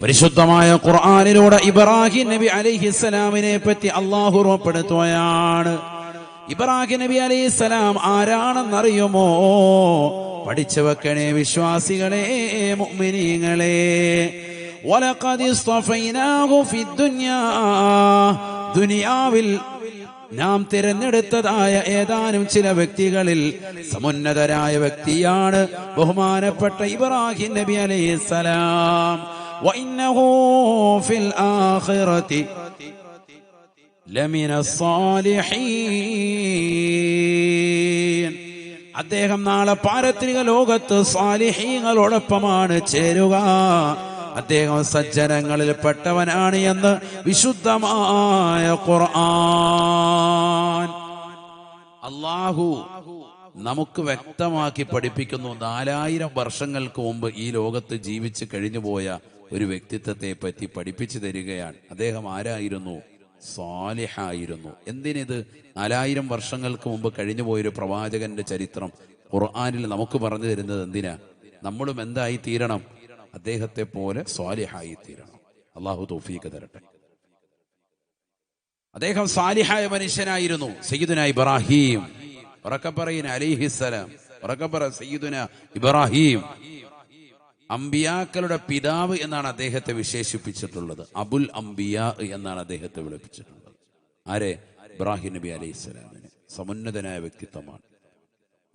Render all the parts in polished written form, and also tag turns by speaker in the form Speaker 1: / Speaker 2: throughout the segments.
Speaker 1: പരിശുദ്ധമായ ഖുർആനിലൂടെ ഇബ്രാഹിം നബി അലൈഹിസ്സലാമിനെ പറ്റി അല്ലാഹു ഓർമ്മപ്പെടുത്തുകയാണ്. ഇബ്രാഹിം നബി അലൈഹിസ്സലാം ആരാണെന്നറിയുമോ? പഠിച്ചു വെക്കണേ വിശ്വാസികളെ, മുഅ്മിനീങ്ങളെ. വലഖദ് ഇസ്തഫൈനാഹു ഫിദ്ദുനിയാ, ദുനിയാവിൽ നാം തിരഞ്ഞെടുത്തതായ ഏതാനും ചില വ്യക്തികളിൽ സമുന്നതരായ വ്യക്തിയാണ് ബഹുമാനപ്പെട്ട ഇബ്രാഹിം നബി അലൈഹിസ്സലാം. വഇന്നഹു ഫിൽ ആഖിറതി ലമിന സ്സാലിഹീൻ, അദ്ദേഹം നാളെ പാരത്രിക ലോകത്ത് സാലിഹീങ്ങളോടൊപ്പമാണ് ചേരുക. അദ്ദേഹം സജ്ജനങ്ങളിൽ പെട്ടവനാണ് എന്ന് വിശുദ്ധമായ ഖുർആൻ. അല്ലാഹു നമുക്ക് വ്യക്തമാക്കി പഠിപ്പിക്കുന്നു. 4000 വർഷങ്ങൾക്ക് മുമ്പ് ഈ ലോകത്ത് ജീവിച്ച് കഴിഞ്ഞുപോയ ഒരു വ്യക്തിത്വത്തെ പറ്റി പഠിപ്പിച്ചു തരികയാണ്. അദ്ദേഹം ആരായിരുന്നു? സാലിഹായിരുന്നു. എന്തിനിത്? 4000 വർഷങ്ങൾക്ക് മുമ്പ് കഴിഞ്ഞുപോയൊരു പ്രവാചകന്റെ ചരിത്രം ഖുർആനിൽ നമുക്ക് പറഞ്ഞു തരുന്നത് എന്തിനാ? നമ്മളും എന്തായി തീരണം? അദ്ദേഹത്തെ പോലെ സ്വാലിഹായി തീരണം. അള്ളാഹു തൗഫീഖ് തരട്ടെ. അദ്ദേഹം സാലിഹായ മനുഷ്യനായിരുന്നു. സയ്യിദുന ഇബ്രാഹിം, ഉറക്കെ പറയുന്ന അലൈഹിസ്സലാം, ഉറക്കെ പറ സയ്യിദുന ഇബ്രാഹിം. അംബിയാക്കളുടെ പിതാവ് എന്നാണ് അദ്ദേഹത്തെ വിശേഷിപ്പിച്ചിട്ടുള്ളത്. അബുൽ അംബിയാ എന്നാണ് അദ്ദേഹത്തെ വിളിപ്പിച്ചിട്ടുള്ളത്. ആരെ? ഇബ്രാഹിം നബി അലൈഹിസ്സലാമിനെ. സമുന്നതനായ വ്യക്തിത്വമാണ്.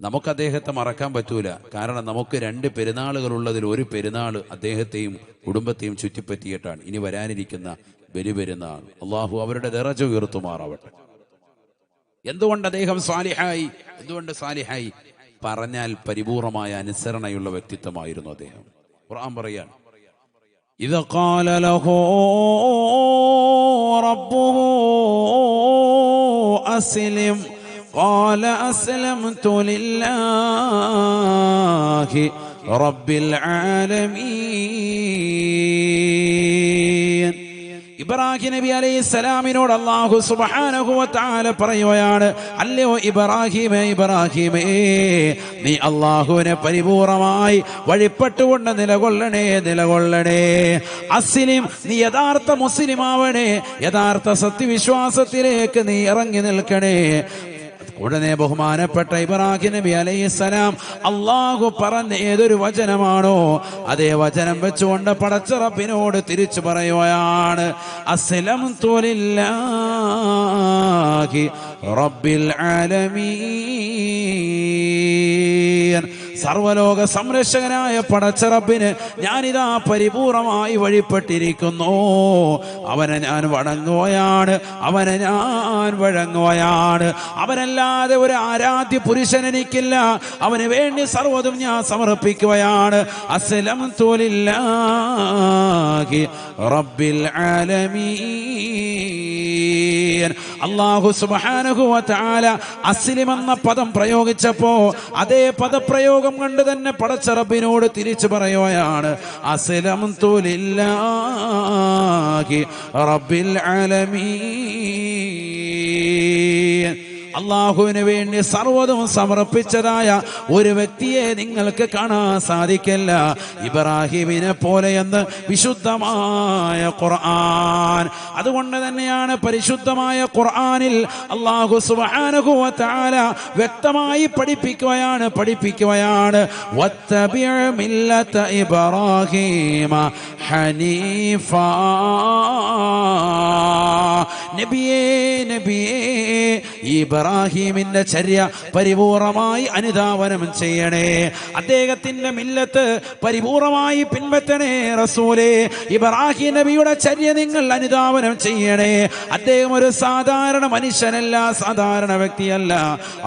Speaker 1: നമുക്ക് അദ്ദേഹത്തെ മറക്കാൻ പറ്റൂല. കാരണം നമുക്ക് 2 പെരുന്നാളുകൾ ഉള്ളതിൽ ഒരു പെരുന്നാൾ അദ്ദേഹത്തെയും കുടുംബത്തെയും ചുറ്റിപ്പറ്റിയിട്ടാണ് ഇനി വരാനിരിക്കുന്ന ബലിപെരുന്നാൾ. അള്ളാഹു അവരുടെ ദറജ ഉയർത്തുമാറാവട്ടെ. എന്തുകൊണ്ട് അദ്ദേഹം സാലിഹായി? എന്തുകൊണ്ട് സാലിഹായി? പറഞ്ഞാൽ പരിപൂർണമായ അനുസരണയുള്ള വ്യക്തിത്വമായിരുന്നു അദ്ദേഹം. ഖുർആൻ പറയാണ്, ഇദ ഖാല ലഹു റബ്ബുഹു അസ്ലിം قال أسلمت لله رب العالمين. ഇബ്രാഹിം നബി അലൈഹിസ്സലാമിനോട് അല്ലാഹു സുബ്ഹാനഹു വ തആല പറയുകയാണ്, അല്ലയോ ഇബ്രാഹിമേ, ഇബ്രാഹിമേ, നീ അല്ലാഹുവിനെ പരിപൂർണമായി വഴിപ്പെട്ടുകൊണ്ട് നിലകൊള്ളണേ. അസ്ലിം, നീ യഥാർത്ഥ മുസ്ലിം ആവണേ. യഥാർത്ഥ സത്യവിശ്വാസത്തിലേക്ക് നീ ഇറങ്ങി നിൽക്കണേ. ഉടനെ ബഹുമാനപ്പെട്ട ഇബ്രാഹിം നബി അലൈഹിസ്സലാം അല്ലാഹു പറഞ്ഞ ഏതൊരു വചനമാണോ അതേ വചനം വെച്ചുകൊണ്ട് പടച്ച റബ്ബിനോട് തിരിച്ചു പറയുകയാണ്, അസ്ലംതു ലില്ലാഹി റബ്ബിൽ ആലമീൻ. സർവലോക സംരക്ഷകനായ പടച്ച റബ്ബിന് ഞാനിതാ പരിപൂർണമായി വഴിപ്പെട്ടിരിക്കുന്നു. അവനെ ഞാൻ വണങ്ങുകയാണ്. അവനല്ലാതെ ഒരു ആരാധ്യ പുരുഷൻ എനിക്കില്ല. അവന് വേണ്ടി സർവ്വതും ഞാൻ സമർപ്പിക്കുകയാണ്. അസ്ലംതു ലില്ലാഹി റബ്ബിൽ ആലമീൻ. അല്ലാഹു സുബ്ഹാനഹു വ തആല അസ്ലിം എന്ന പദം പ്രയോഗിച്ചപ്പോ അതേ പദപ്രയോഗം കൊണ്ട് തന്നെ പടച്ച റബ്ബിനോട് തിരിച്ചു പറയുകയാണ്, അസ്ലംതു ലില്ലാഹി റബ്ബിൽ ആലമീൻ. അള്ളാഹുവിന് വേണ്ടി സർവ്വതും സമർപ്പിച്ചതായ ഒരു വ്യക്തിയെ നിങ്ങൾക്ക് കാണാൻ സാധിക്കില്ല ഇബ്രാഹിമിനെ പോലെയെന്ന് വിശുദ്ധമായ ഖുർആൻ. അതുകൊണ്ട് തന്നെയാണ് പരിശുദ്ധമായ ഖുർആനിൽ അല്ലാഹു സുബ്ഹാനഹു വ തആല വ്യക്തമായി പഠിപ്പിക്കുകയാണ് വത്തബിഅ മില്ലത ഇബ്രാഹീമ ഹനീഫാ. നബിയേ ഇബ്രാഹിമിന്റെ ചര്യ പരിപൂർണമായി അനുധാവനം ചെയ്യണേ. അദ്ദേഹത്തിന്റെ മില്ലത്ത് പരിപൂർണമായി പിൻപറ്റണേ. റസൂലേ, ഇബ്രാഹിം നബിയുടെ ചര്യ നിങ്ങൾ അനുധാവനം ചെയ്യണേ. അദ്ദേഹം ഒരു സാധാരണ മനുഷ്യനല്ല, സാധാരണ വ്യക്തിയല്ല.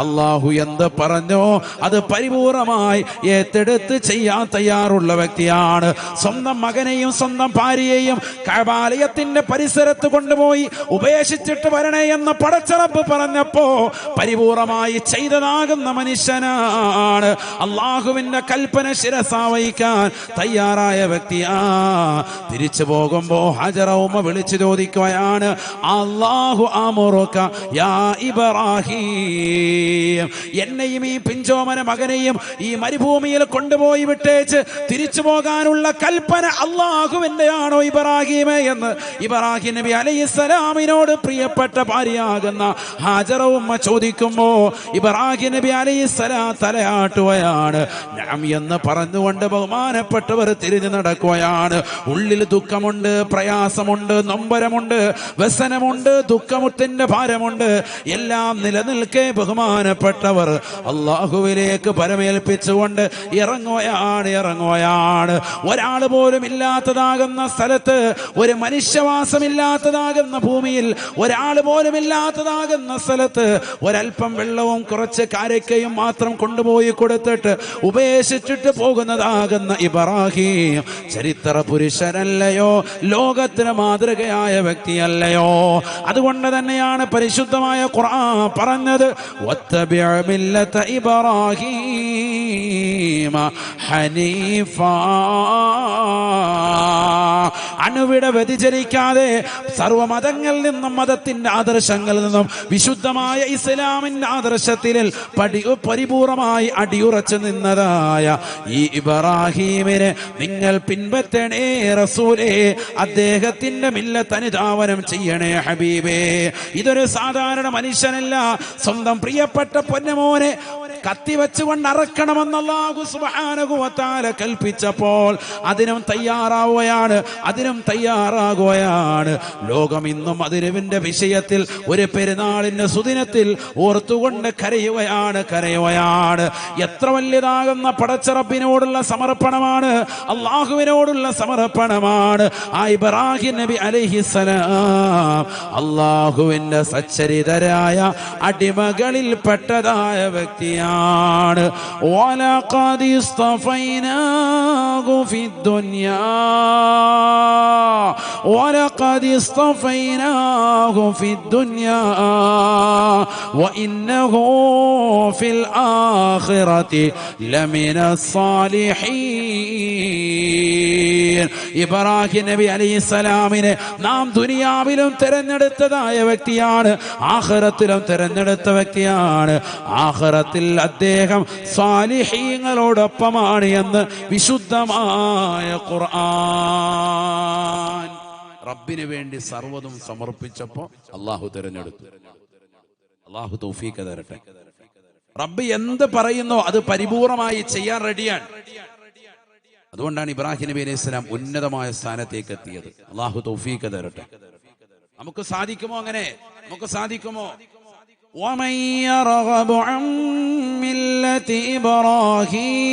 Speaker 1: അള്ളാഹു എന്ത് പറഞ്ഞോ അത് പരിപൂർണമായി ഏറ്റെടുത്ത് ചെയ്യാൻ തയ്യാറുള്ള വ്യക്തിയാണ്. സ്വന്തം മകനെയും സ്വന്തം ഭാര്യയെയും കഅബാലയത്തിന്റെ പരിസരത്ത് കൊണ്ടുപോയി ഉപേക്ഷിച്ചിട്ട് വരണേ എന്ന് പടച്ച റബ്ബ് പറഞ്ഞ കണ്ടപ്പോ പരിപൂർണമായി ചെയ്തതാകുന്ന മനുഷ്യനാണ്. അള്ളാഹുവിന്റെ കൽപ്പന ശിരസാവഹിക്കാൻ തയ്യാറായ വ്യക്തിയാ. തിരിച്ചു പോകുമ്പോ ഹജറ ഉമ്മ വിളിച്ചു ചോദിക്കുകയാണ്, അല്ലാഹു അമുറുക യാ ഇബ്രാഹിം, എന്നെയും ഈ പിഞ്ചോമന മകനെയും ഈ മരുഭൂമിയിൽ കൊണ്ടുപോയി വിട്ടേച്ച് തിരിച്ചു പോകാനുള്ള കൽപ്പന അള്ളാഹുവിന്റെ ആണോ ഇബ്രാഹിമേ എന്ന് ഇബ്രാഹിം നബി അലൈഹിസ്സലാമിനോട് പ്രിയപ്പെട്ട ഭാര്യയാകുന്ന ഹാജറ ഉമ്മ ചോദിക്കുമ്പോ ഇബ്രാഹിം നബി അലൈഹിസ്സലാം തലയാട്ടുകയാണ്. നഅം എന്ന് പറഞ്ഞുകൊണ്ട് ബഹുമാനപ്പെട്ടവർ തിരിഞ്ഞു നടക്കുകയാണ്. ഉള്ളിൽ ദുഃഖമുണ്ട്, പ്രയാസമുണ്ട്, നൊമ്പരമുണ്ട്, വ്യസനമുണ്ട്, ദുഃഖമുത്തിന്റെ ഭാരമുണ്ട്. എല്ലാം നിലനിൽക്കെ ബഹുമാനപ്പെട്ടവർ അള്ളാഹുവിലേക്ക് പരമേൽപ്പിച്ചുകൊണ്ട് ഇറങ്ങുകയാണ്. ഒരാൾ പോലും ഇല്ലാത്തതാകുന്ന സ്ഥലത്ത്, ഒരു മനുഷ്യവാസമില്ലാത്തതാകുന്ന ഭൂമിയിൽ, ഒരാൾ പോലും ഇല്ലാത്തതാകുന്ന സ്ഥലത്ത് ഒരൽപ്പം വെള്ളവും കുറച്ച് കാരക്കയും മാത്രം കൊണ്ടുപോയി കൊടുത്തിട്ട് ഉപേക്ഷിച്ചിട്ട് പോകുന്നതാകുന്ന ഇബ്രാഹിം ചരിത്ര പുരുഷനല്ലയോ? ലോകത്തിന് മാതൃകയായ വ്യക്തിയല്ലയോ? അതുകൊണ്ട് തന്നെയാണ് പരിശുദ്ധമായ ഖുർആൻ പറഞ്ഞത്, വത്തബിഅ മില്ലത ഇബ്രാഹീമ ഹനീഫാ. അണുവിട വ്യതിചരിക്കാതെ സർവ്വമതങ്ങളിൽ നിന്നും, മതത്തിന്റെ ആദർശങ്ങളിൽ നിന്നും വിശുദ്ധമായ ഇസ്ലാമിന്റെ ആദർശത്തിൽ പരിപൂർണമായി അടിയുറച്ചു നിന്നതായ ഈ ഇബ്രാഹീമിനെ നിങ്ങൾ പിൻപറ്റണേ റസൂലേ. അദ്ദേഹത്തിന്റെ മില്ലത്ത് അനുധാവനം ചെയ്യണേ ഹബീബേ. ഇതൊരു സാധാരണ മനുഷ്യനല്ല. സ്വന്തം പ്രിയപ്പെട്ട പൊന്നമോനെ കത്തിവെച്ചുകൊണ്ട് അറക്കണമെന്ന് അല്ലാഹു സുബ്ഹാനഹു വ തആല കൽപ്പിച്ചപ്പോൾ അതിനും തയ്യാറാകുകയാണ്. ലോകം ഇന്നും അതിരുവിന്റെ വിഷയത്തിൽ ഒരു പെരുന്നാളിന്റെ സുദിനത്തിൽ ഓർത്തുകൊണ്ട് കരയുകയാണ്. എത്ര വലിയതാകുന്ന പടച്ചറബിനോടുള്ള സമർപ്പണമാണ്, അള്ളാഹുവിനോടുള്ള സമർപ്പണമാണ്. ആ ഇബ്രാഹിം നബി അലൈഹിസ്സലാം അള്ളാഹുവിന്റെ സച്ചരിതരായ അടിമകളിൽ പെട്ടതായ വ്യക്തിയാണ്. വലഖദ് ഇസ്തഫൈനാഹു ഫിദ്ദുനിയാ വഇന്നഹു ഫിൽ ആഖിറതി ലമിന സ്സാലിഹീൻ. ഇബ്രാഹിം നബി അലൈഹിസ്സലാമിനെ നാം ദുനിയാവിലും തിരഞ്ഞെടുത്തതായ വ്യക്തിയാണ്, ആഖിറത്തിലും തിരഞ്ഞെടുത്ത വ്യക്തിയാണ്. ആഖിറത്തിൽ അദ്ദേഹം സ്വാലിഹീങ്ങളോടൊപ്പമാണ് എന്ന് വിശുദ്ധമായ ഖുർആൻ. റബ്ബിന് വേണ്ടി സർവ്വതും സമർപ്പിച്ചപ്പോ അള്ളാഹു തിരഞ്ഞെടുത്തു. അള്ളാഹു തൗഫീഖ് തരട്ടെ. റബ്ബ് എന്ത് പറയുന്നോ അത് പരിപൂർണമായി ചെയ്യാൻ റെഡിയാണ്. അതുകൊണ്ടാണ് ഇബ്രാഹിം നബി അലൈഹി സ്വലാം ഉന്നതമായ സ്ഥാനത്തേക്ക് എത്തിയത്. അള്ളാഹു തൗഫീഖ് തരട്ടെ. നമുക്ക് സാധിക്കുമോ? അങ്ങനെ നമുക്ക് സാധിക്കുമോ? ومن يرغب عن ملة إبراهيم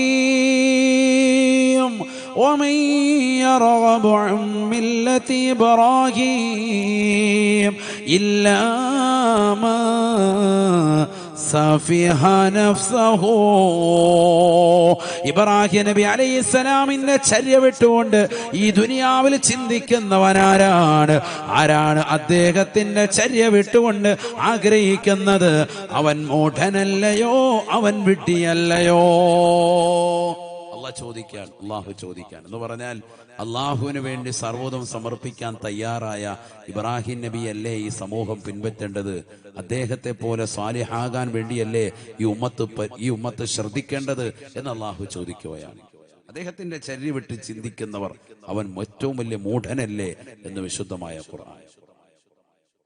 Speaker 1: ومن يرغب عن ملة إبراهيم إلا ما സഫിഹ നഫ്സഹു. ഇബ്രാഹിം നബി അലൈഹിസ്സലാമിന്റെ ചര്യ വിട്ടുകൊണ്ട് ഈ ദുനിയാവിൽ ചിന്തിക്കുന്നവനാരാണ്? ആരാണ് അദ്ദേഹത്തിന്റെ ചര്യ വിട്ടുകൊണ്ട് ആഗ്രഹിക്കുന്നത്? അവൻ മൂഢനല്ലയോ? അവൻ വിഡ്ഢിയല്ലയോ? അള്ളാഹു ചോദിക്കാൻ എന്ന് പറഞ്ഞാൽ അള്ളാഹുവിന് വേണ്ടി സർവ്വതും സമർപ്പിക്കാൻ തയ്യാറായ ഇബ്രാഹിം നബിയല്ലേ ഈ സമൂഹം പിൻപറ്റേണ്ടത്? അദ്ദേഹത്തെ പോലെ സ്വാലിഹാകാൻ വേണ്ടിയല്ലേ ഈ ഉമ്മത്ത് ശ്രദ്ധിക്കേണ്ടത് എന്ന് അള്ളാഹു ചോദിക്കുകയാണ്. അദ്ദേഹത്തിന്റെ ചര്യ വിട്ട് ചിന്തിക്കുന്നവർ അവൻ ഏറ്റവും വലിയ മൂഢനല്ലേ എന്ന് വിശുദ്ധമായ ഖുർആൻ.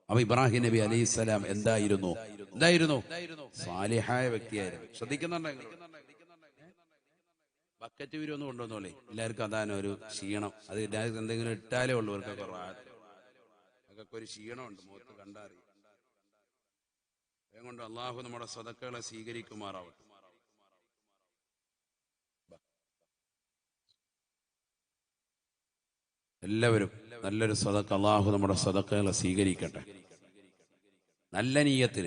Speaker 1: അപ്പൊ ഇബ്രാഹിം നബി അലൈഹിസ്സലാം എന്തായിരുന്നു? സ്വാലിഹായ വ്യക്തിയായിരുന്നു. ശ്രദ്ധിക്കുന്നുണ്ടെങ്കിൽ ബക്കറ്റ് വീരൊന്നും കൊണ്ടുവന്നോളേ. എല്ലാവർക്കും അതാണ് ഒരു ക്ഷീണം. അത് എല്ലാവർക്കും എന്തെങ്കിലും ഇട്ടാലേ ഉള്ളൂ. അവർക്കൊക്കെ ഒരു ക്ഷീണമുണ്ട്, മുഖത്ത് കണ്ടറിയും. അതുകൊണ്ട് അള്ളാഹു നമ്മുടെ സദഖകളെ സ്വീകരിക്കുമാറാവട്ടെ. എല്ലാവരും നല്ലൊരു സദഖ, അള്ളാഹു നമ്മുടെ സദഖകളെ സ്വീകരിക്കട്ടെ. നല്ല നീയത്തിൽ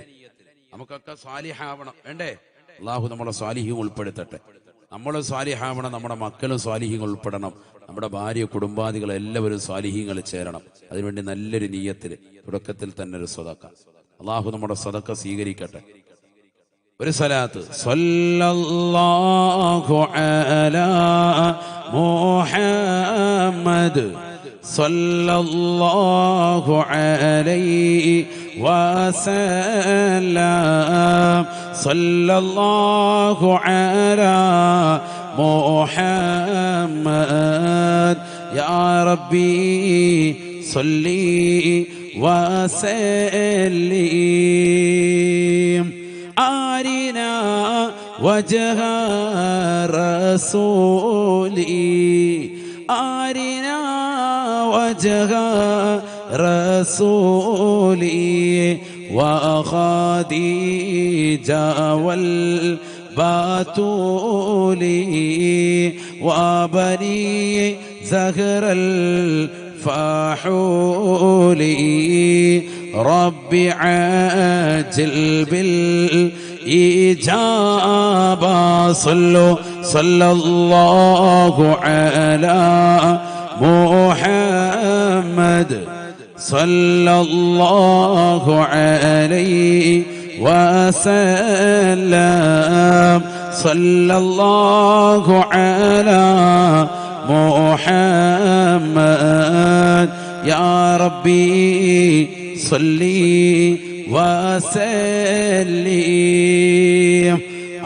Speaker 1: നമുക്കൊക്കെ സ്വാലിഹാവണം വേണ്ടേ? അള്ളാഹു നമ്മളെ സ്വാലിഹ്യം ഉൾപ്പെടുത്തട്ടെ. നമ്മൾ സ്വാലിഹാവണം, നമ്മുടെ മക്കളും സ്വാലിഹ്യങ്ങൾ ഉൾപ്പെടണം, നമ്മുടെ ഭാര്യ കുടുംബാദികൾ എല്ലാവരും സ്വാലിഹ്യങ്ങൾ ചേരണം. അതിനുവേണ്ടി നല്ലൊരു നീയത്തിൽ തുടക്കത്തിൽ തന്നെ ഒരു സദഖ. അള്ളാഹു നമ്മുടെ സദഖ സ്വീകരിക്കട്ടെ. ഒരു സലാത്ത് സല്ലല്ലാഹു അലാ മുഹമ്മദ് സല്ലല്ലാഹു അലൈഹി വസല്ലം സല്ലല്ലാഹു അലാ മുഹമ്മദ് യാ റബ്ബി സല്ലി വസല്ലിം ആരിനാ വജ്ഹ റസൂലി ആരിനാ വജ്ഹ റസൂലി വഖദീജ വൽ ബാതൂലി വബനി സഹറൽ فحولي ربي عاجل بالإجابة صلى الله على محمد صلى الله عليه وسلم صلى الله على محمد يا ربي صلي وسلم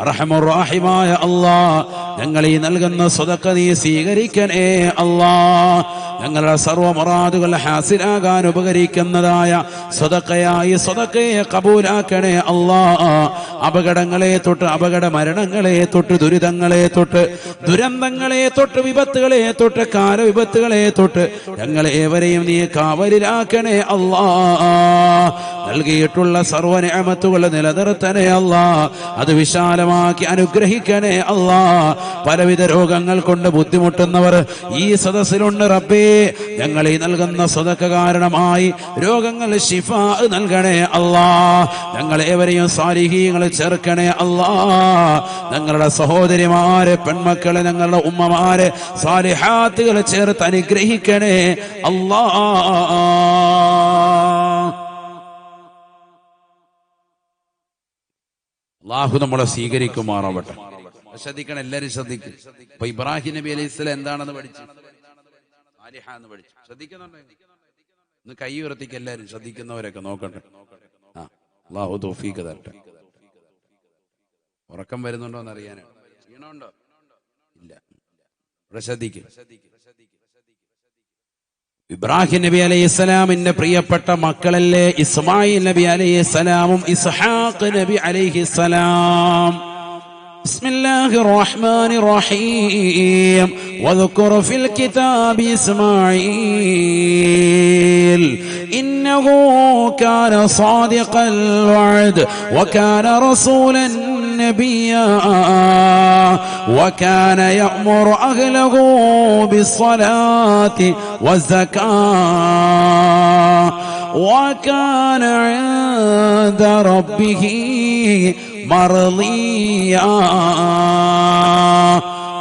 Speaker 1: റഹ്മായ അല്ലാഹ് ഞങ്ങൾ ഈ നൽകുന്ന സദഖ നീ സ്വീകരിക്കണേ അല്ലാഹ്. ഞങ്ങളുടെ സർവ്വ മുറാദുകൾ ഹാസിലാകാൻ ഉപകരിക്കുന്നതായ സദഖയായി സദഖയെ കബൂലാക്കണേ അല്ലാഹ്. അപകടങ്ങളെ തൊട്ട് അപകട മരണങ്ങളെ തൊട്ട് ദുരിതങ്ങളെ തൊട്ട് ദുരന്തങ്ങളെ തൊട്ട് വിപത്തുകളെ തൊട്ട് കാലവിപത്തുകളെ തൊട്ട് ഞങ്ങളേവരെയും നീ കാവലിലാക്കണേ അല്ലാഹ്. നൽകിയിട്ടുള്ള സർവ്വ നിഅമത്തുകൾ നിലനിർത്തണേ അല്ലാഹ്. അത് വിശാലമാക്കി അനുഗ്രഹിക്കണേ അല്ലാഹ്. പലവിധ രോഗങ്ങൾ കൊണ്ട് ബുദ്ധിമുട്ടുന്നവർ ഈ സദസ്സിലുണ്ട് റബ്ബേ. ഞങ്ങൾ ഈ നൽകുന്ന സദഖ കാരണമായി രോഗങ്ങൾ ശിഫാ നൽകണേ അല്ലാഹ്. ഞങ്ങളേവരെയും സാലിഹീങ്ങൾ ചേർക്കണേ അല്ലാഹ്. ഞങ്ങളുടെ സഹോദരിമാരെ പെൺമക്കളെ ഞങ്ങളുടെ ഉമ്മമാരെ സാലിഹാത്തുകൾ ചേർത്ത് അനുഗ്രഹിക്കണേ അല്ലാഹ്. അല്ലാഹു നമ്മളെ സ്വീകരിക്കുമാറാവട്ടെ. ശ്രദ്ധിക്കണം, എല്ലാരും ശ്രദ്ധിക്കും. ഇപ്പൊ ഇബ്രാഹിം നബി അലൈഹി സ്വലാം എന്താണെന്ന് പഠിച്ചു, സാലിഹാന്ന് പഠിച്ചു. ശ്രദ്ധിക്കുന്നുണ്ടോ? ഇന്ന് കൈ ഉയർത്തിക്ക് എല്ലാരും, ശ്രദ്ധിക്കുന്നവരൊക്കെ നോക്കട്ടെ. അല്ലാഹു തൗഫീഖ് തരട്ടെ. ഉറക്കം വരുന്നുണ്ടോ എന്ന് അറിയാനാണ്. ക്ഷീണമുണ്ടോ? ഇല്ല. ഇവിടെ ശ്രദ്ധിക്കും. ഇബ്രാഹിം നബി അലൈഹിസ്സലാമിന്റെ പ്രിയപ്പെട്ട മക്കളല്ലേ ഇസ്മായിൽ നബി അലൈഹിസ്സലാമും ഇസ്ഹാഖ് നബി അലൈഹിസ്സലാം. بسم الله الرحمن الرحيم واذكر في الكتاب إسماعيل إنه كان صادق الوعد وكان رسولا نبيا وكان يأمر أهله بالصلاة والزكاة وكان عند ربه മർളിയാ.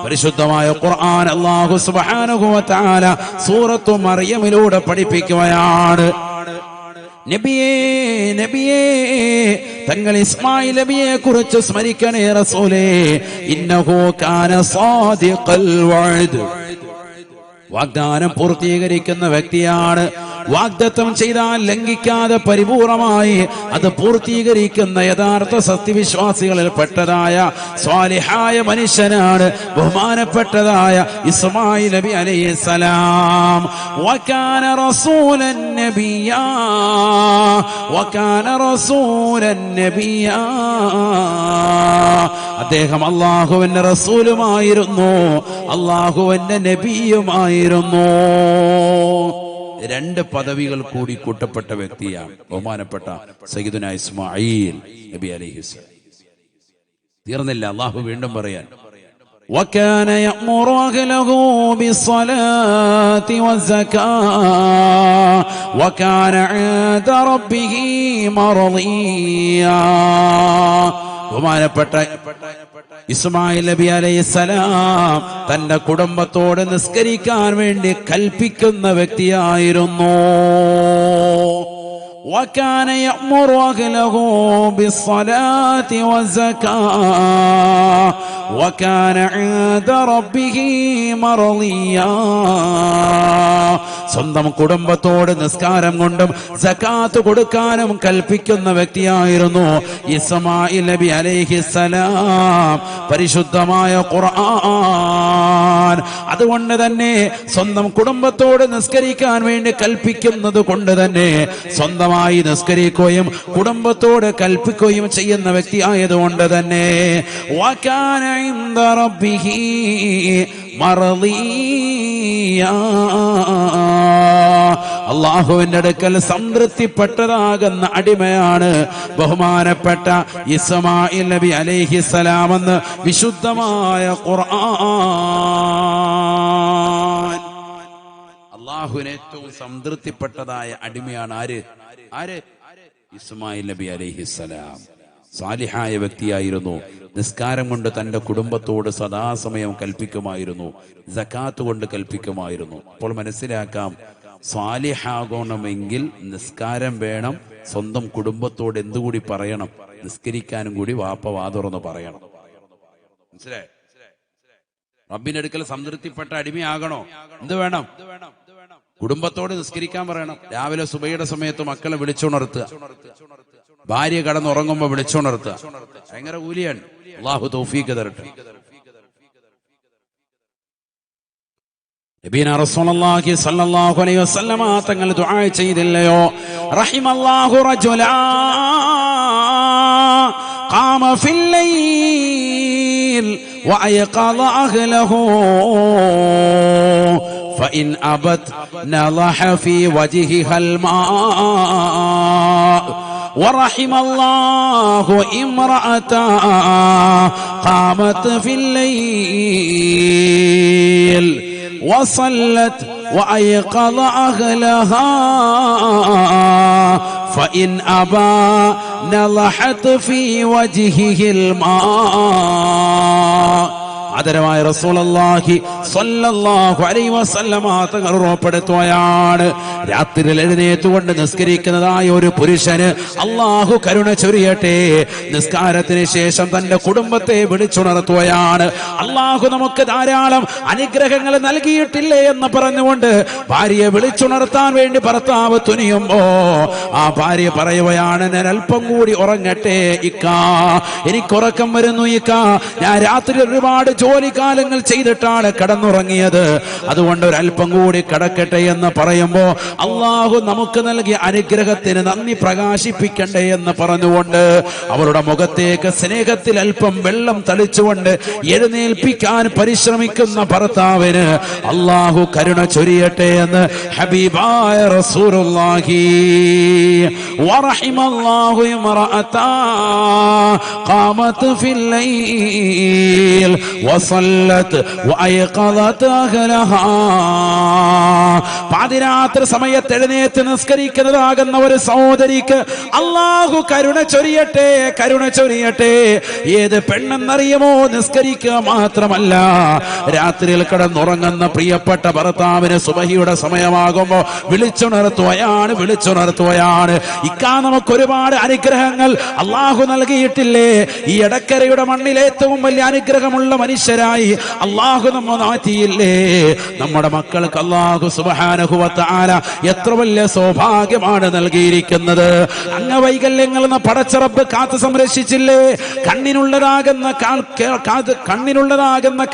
Speaker 1: പരിശുദ്ധമായ ഖുർആൻ അല്ലാഹു സുബ്ഹാനഹു വ തആല സൂറത്തു മറിയമിലൂടെ പഠിപ്പിക്കുകയാണ്. നബിയേ നബിയേ തങ്ങൾ ഇസ്മായിൽ നബിയെ കുറിച്ച് സ്മരിക്കണേ റസൂലേ. ഇന്നഹു കാന സാദിഖൽ വഅദ്, വാഗ്ദാനം പൂർത്തീകരിക്കുന്ന വ്യക്തിയാണ്. വാഗ്ദത്തം ചെയ്താൽ ലംഘിക്കാതെ പരിപൂർണമായി അത് പൂർത്തീകരിക്കുന്ന യഥാർത്ഥ സത്യവിശ്വാസികളിൽ പെട്ടതായ സ്വാലിഹായ മനുഷ്യനാണ് ബഹുമാനപ്പെട്ടതായ ഇസ്മായിൽ നബി അലൈഹിസ്സലാം. വകാന റസൂലൻ നബിയാ വകാന റസൂലൻ നബിയാ. അദ്ദേഹം അല്ലാഹുവിന്റെ റസൂലുമായിരുന്നു, അല്ലാഹുവിന്റെ നബിയുമായിരുന്നു. രണ്ട് പദവികൾ കൂടി കൂട്ടപ്പെട്ട വ്യക്തിയാണ് ബഹുമാനപ്പെട്ട സയ്യിദുനാ ഇസ്മായിൽ നബി അലൈഹിസ്സലാം. തീർന്നില്ല, അല്ലാഹു വീണ്ടും പറയാൻ وكان يأمر أهله بالصلاة والزكاة وكان عند ربه مرضيا. ബഹുമാനപ്പെട്ട ഇസ്മായിൽ നബി അലൈഹിസ്സലാം തന്റെ കുടുംബത്തോട് നിസ്കരിക്കാൻ വേണ്ടി കൽപ്പിക്കുന്ന വ്യക്തിയായിരുന്നു. وكان يأمر أهله بالصلاة والزكاة وكان عند ربه مرضيا. സ്വന്തം കുടുംബത്തോട് നിസ്കാരം കൊണ്ടും സകാത്ത് കൊടുക്കാനും കൽപ്പിക്കുന്ന വ്യക്തിയായിരുന്നു ഇസ്മായിൽ നബി അലൈഹിസ്സലാം. പരിശുദ്ധമായ ഖുർആൻ അതുകൊണ്ട് തന്നെ സ്വന്തം കുടുംബത്തോട് നിസ്കരിക്കാൻ വേണ്ടി കൽപ്പിക്കുന്നത് കൊണ്ട് തന്നെ സ്വന്തമായി നിസ്കരിക്കുകയും കുടുംബത്തോട് കൽപ്പിക്കുകയും ചെയ്യുന്ന വ്യക്തി ആയതുകൊണ്ട് തന്നെ വകാന ഇൻദ റബ്ബിഹി മർദിയ, അല്ലാഹുവിന്റെ അടുക്കൽ സംതൃപ്തിപ്പെട്ടതാകുന്ന അടിമയാണ് ബഹുമാനപ്പെട്ട ഇസ്മായിൽ നബി അലൈഹിസ്സലാം എന്ന് വിശുദ്ധമായ ഖുർആൻ. അല്ലാഹുവിന് ഏറ്റവും സംതൃപ്തിപ്പെട്ടതായ അടിമയാണ് ആര്? ഇസ്മായിൽ നബി അലൈഹിസ്സലാം. സാലിഹായ വ്യക്തിയായിരുന്നു. നിസ്കാരം കൊണ്ട് തന്റെ കുടുംബത്തോട് സദാസമയം കൽപ്പിക്കുമായിരുന്നു, സകാത്ത് കൊണ്ട് കൽപ്പിക്കുമായിരുന്നു. അപ്പോൾ മനസ്സിലാക്കാം, സാലിഹാകണമെങ്കിൽ നിസ്കാരം വേണം. സ്വന്തം കുടുംബത്തോട് എന്തുകൂടി പറയണം? നിസ്കരിക്കാനും കൂടി വാപ്പ വാതുറന്ന് പറയണം. മനസ്സിലായി? റബ്ബിന്റെ അടുക്കൽ സംതൃപ്തിപ്പെട്ട അടിമയാകണോ? എന്ത് വേണം? കുടുംബത്തോട് നിസ്കരിക്കാൻ പറയണം. രാവിലെ സുബഹിയുടെ സമയത്ത് മക്കളെ വിളിച്ചുണർത്തുക, ഭാര്യ കടന്നുറങ്ങുമ്പോ വിളിച്ചുണർത്തുക. ഭയങ്കര കൂലിയാണ്. അല്ലാഹു തൗഫീഖ് തരട്ടെ. നബീന റസൂലുള്ളാഹി സ്വല്ലല്ലാഹു അലൈഹി വസല്ലമ തങ്ങൾ ദുആ ചെയ്തില്ലയോ? റഹിമല്ലാഹു റജുലാ ഖാമ ഫിൽ ലൈൽ വഅയഖള അഹ്ലഹു فإن أبت نضح في وجهها الماء ورحم الله امرأة قامت في الليل وصلت وأيقظ أهلها فإن أبى نضحت في وجهه الماء. ആദരവായ റസൂലുള്ളാഹി സ്വല്ലല്ലാഹു അലൈഹി വസല്ലമ തങ്ങൾ ഉറപ്പെടുത്തുകയാണ്, രാത്രിയിൽ എഴുന്നേറ്റുകൊണ്ട് നിസ്കരിക്കുന്നതായ ഒരു പുരുഷന് അല്ലാഹു കരുണ ചൊരിയട്ടെ. നിസ്കാരത്തിന് ശേഷം തന്റെ കുടുംബത്തെ വിളിച്ചുണർത്തുകയാണ്. അല്ലാഹു നമുക്ക് ധാരാളം അനുഗ്രഹങ്ങൾ നൽകിയിട്ടില്ലേ എന്ന് പറഞ്ഞുകൊണ്ട് ഭാര്യയെ വിളിച്ചുണർത്താൻ വേണ്ടി ഭർത്താവ് തുനിയുമ്പോ ആ ഭാര്യ പറയുകയാണ്, ഞാൻ അല്പം കൂടി ഉറങ്ങട്ടെ ഇക്കാ, എനിക്കുറക്കം വരുന്നു ഇക്കാ, ഞാൻ രാത്രി ഒരുപാട് ജോലിക്കാലങ്ങൾ ചെയ്തിട്ടാണ് കടന്നുറങ്ങിയത്, അതുകൊണ്ട് ഒരല്പം കൂടി കടക്കട്ടെ എന്ന് പറയുമ്പോ അള്ളാഹു നമുക്ക് നൽകിയ അനുഗ്രഹത്തിന് നന്ദി പ്രകാശിപ്പിക്കണ്ടേ എന്ന് പറഞ്ഞുകൊണ്ട് അവരുടെ മുഖത്തേക്ക് സ്നേഹത്തിൽ അല്പം വെള്ളം തളിച്ചുകൊണ്ട് എഴുന്നേൽപ്പിക്കാൻ പരിശ്രമിക്കുന്ന ഭർത്താവിന് അള്ളാഹു കരുണ ചൊരിയട്ടെ എന്ന് ഹബീബായ റസൂലുള്ളാഹി. വറഹിമല്ലാഹു ഇംറഅതാ ഖാമത് ഫിൽ ലൈൽ വസല്ലത് വഅയഖദത് അഹ്ലഹാ. പാതിരാത്രി സമയത്ത് എഴുന്നേറ്റ് നിസ്കരിക്കുന്നതാകുന്ന ഒരു സഹോദരിക്ക് അല്ലാഹു കരുണ ചൊരിയട്ടെ, കരുണ ചൊരിയട്ടെ. ഏത് പെണ്ണെന്നറിയുമോ? നിസ്കരിക്കുക മാത്രമല്ല, രാത്രിയിൽ കിടന്നുറങ്ങുന്ന പ്രിയപ്പെട്ട ഭർത്താവിന് സുബഹിയുടെ സമയമാകുമ്പോ വിളിച്ചുണർത്തുകയാണ്, വിളിച്ചുണർത്തുകയാണ്. ഇക്കാ നമുക്ക് ഒരുപാട് അനുഗ്രഹങ്ങൾ അല്ലാഹു നൽകിയിട്ടില്ലേ? ഈ എടക്കരയുടെ മണ്ണിൽ ഏറ്റവും വലിയ അനുഗ്രഹമുള്ള മനുഷ്യരായി അല്ലാഹു നമ്മെ മാറ്റിയില്ലേ? നമ്മുടെ മക്കൾക്ക് അല്ലാഹു സുബ്ഹാനഹു വ തആല എത്ര വലിയ സൗഭാഗ്യമാണ് നൽകിയിരിക്കുന്നത്. അംഗവൈകല്യങ്ങൾ എന്ന പടച്ച റബ്ബ് കാത്തു സംരക്ഷിച്ചില്ലേ? കണ്ണിനുള്ളതാകുന്ന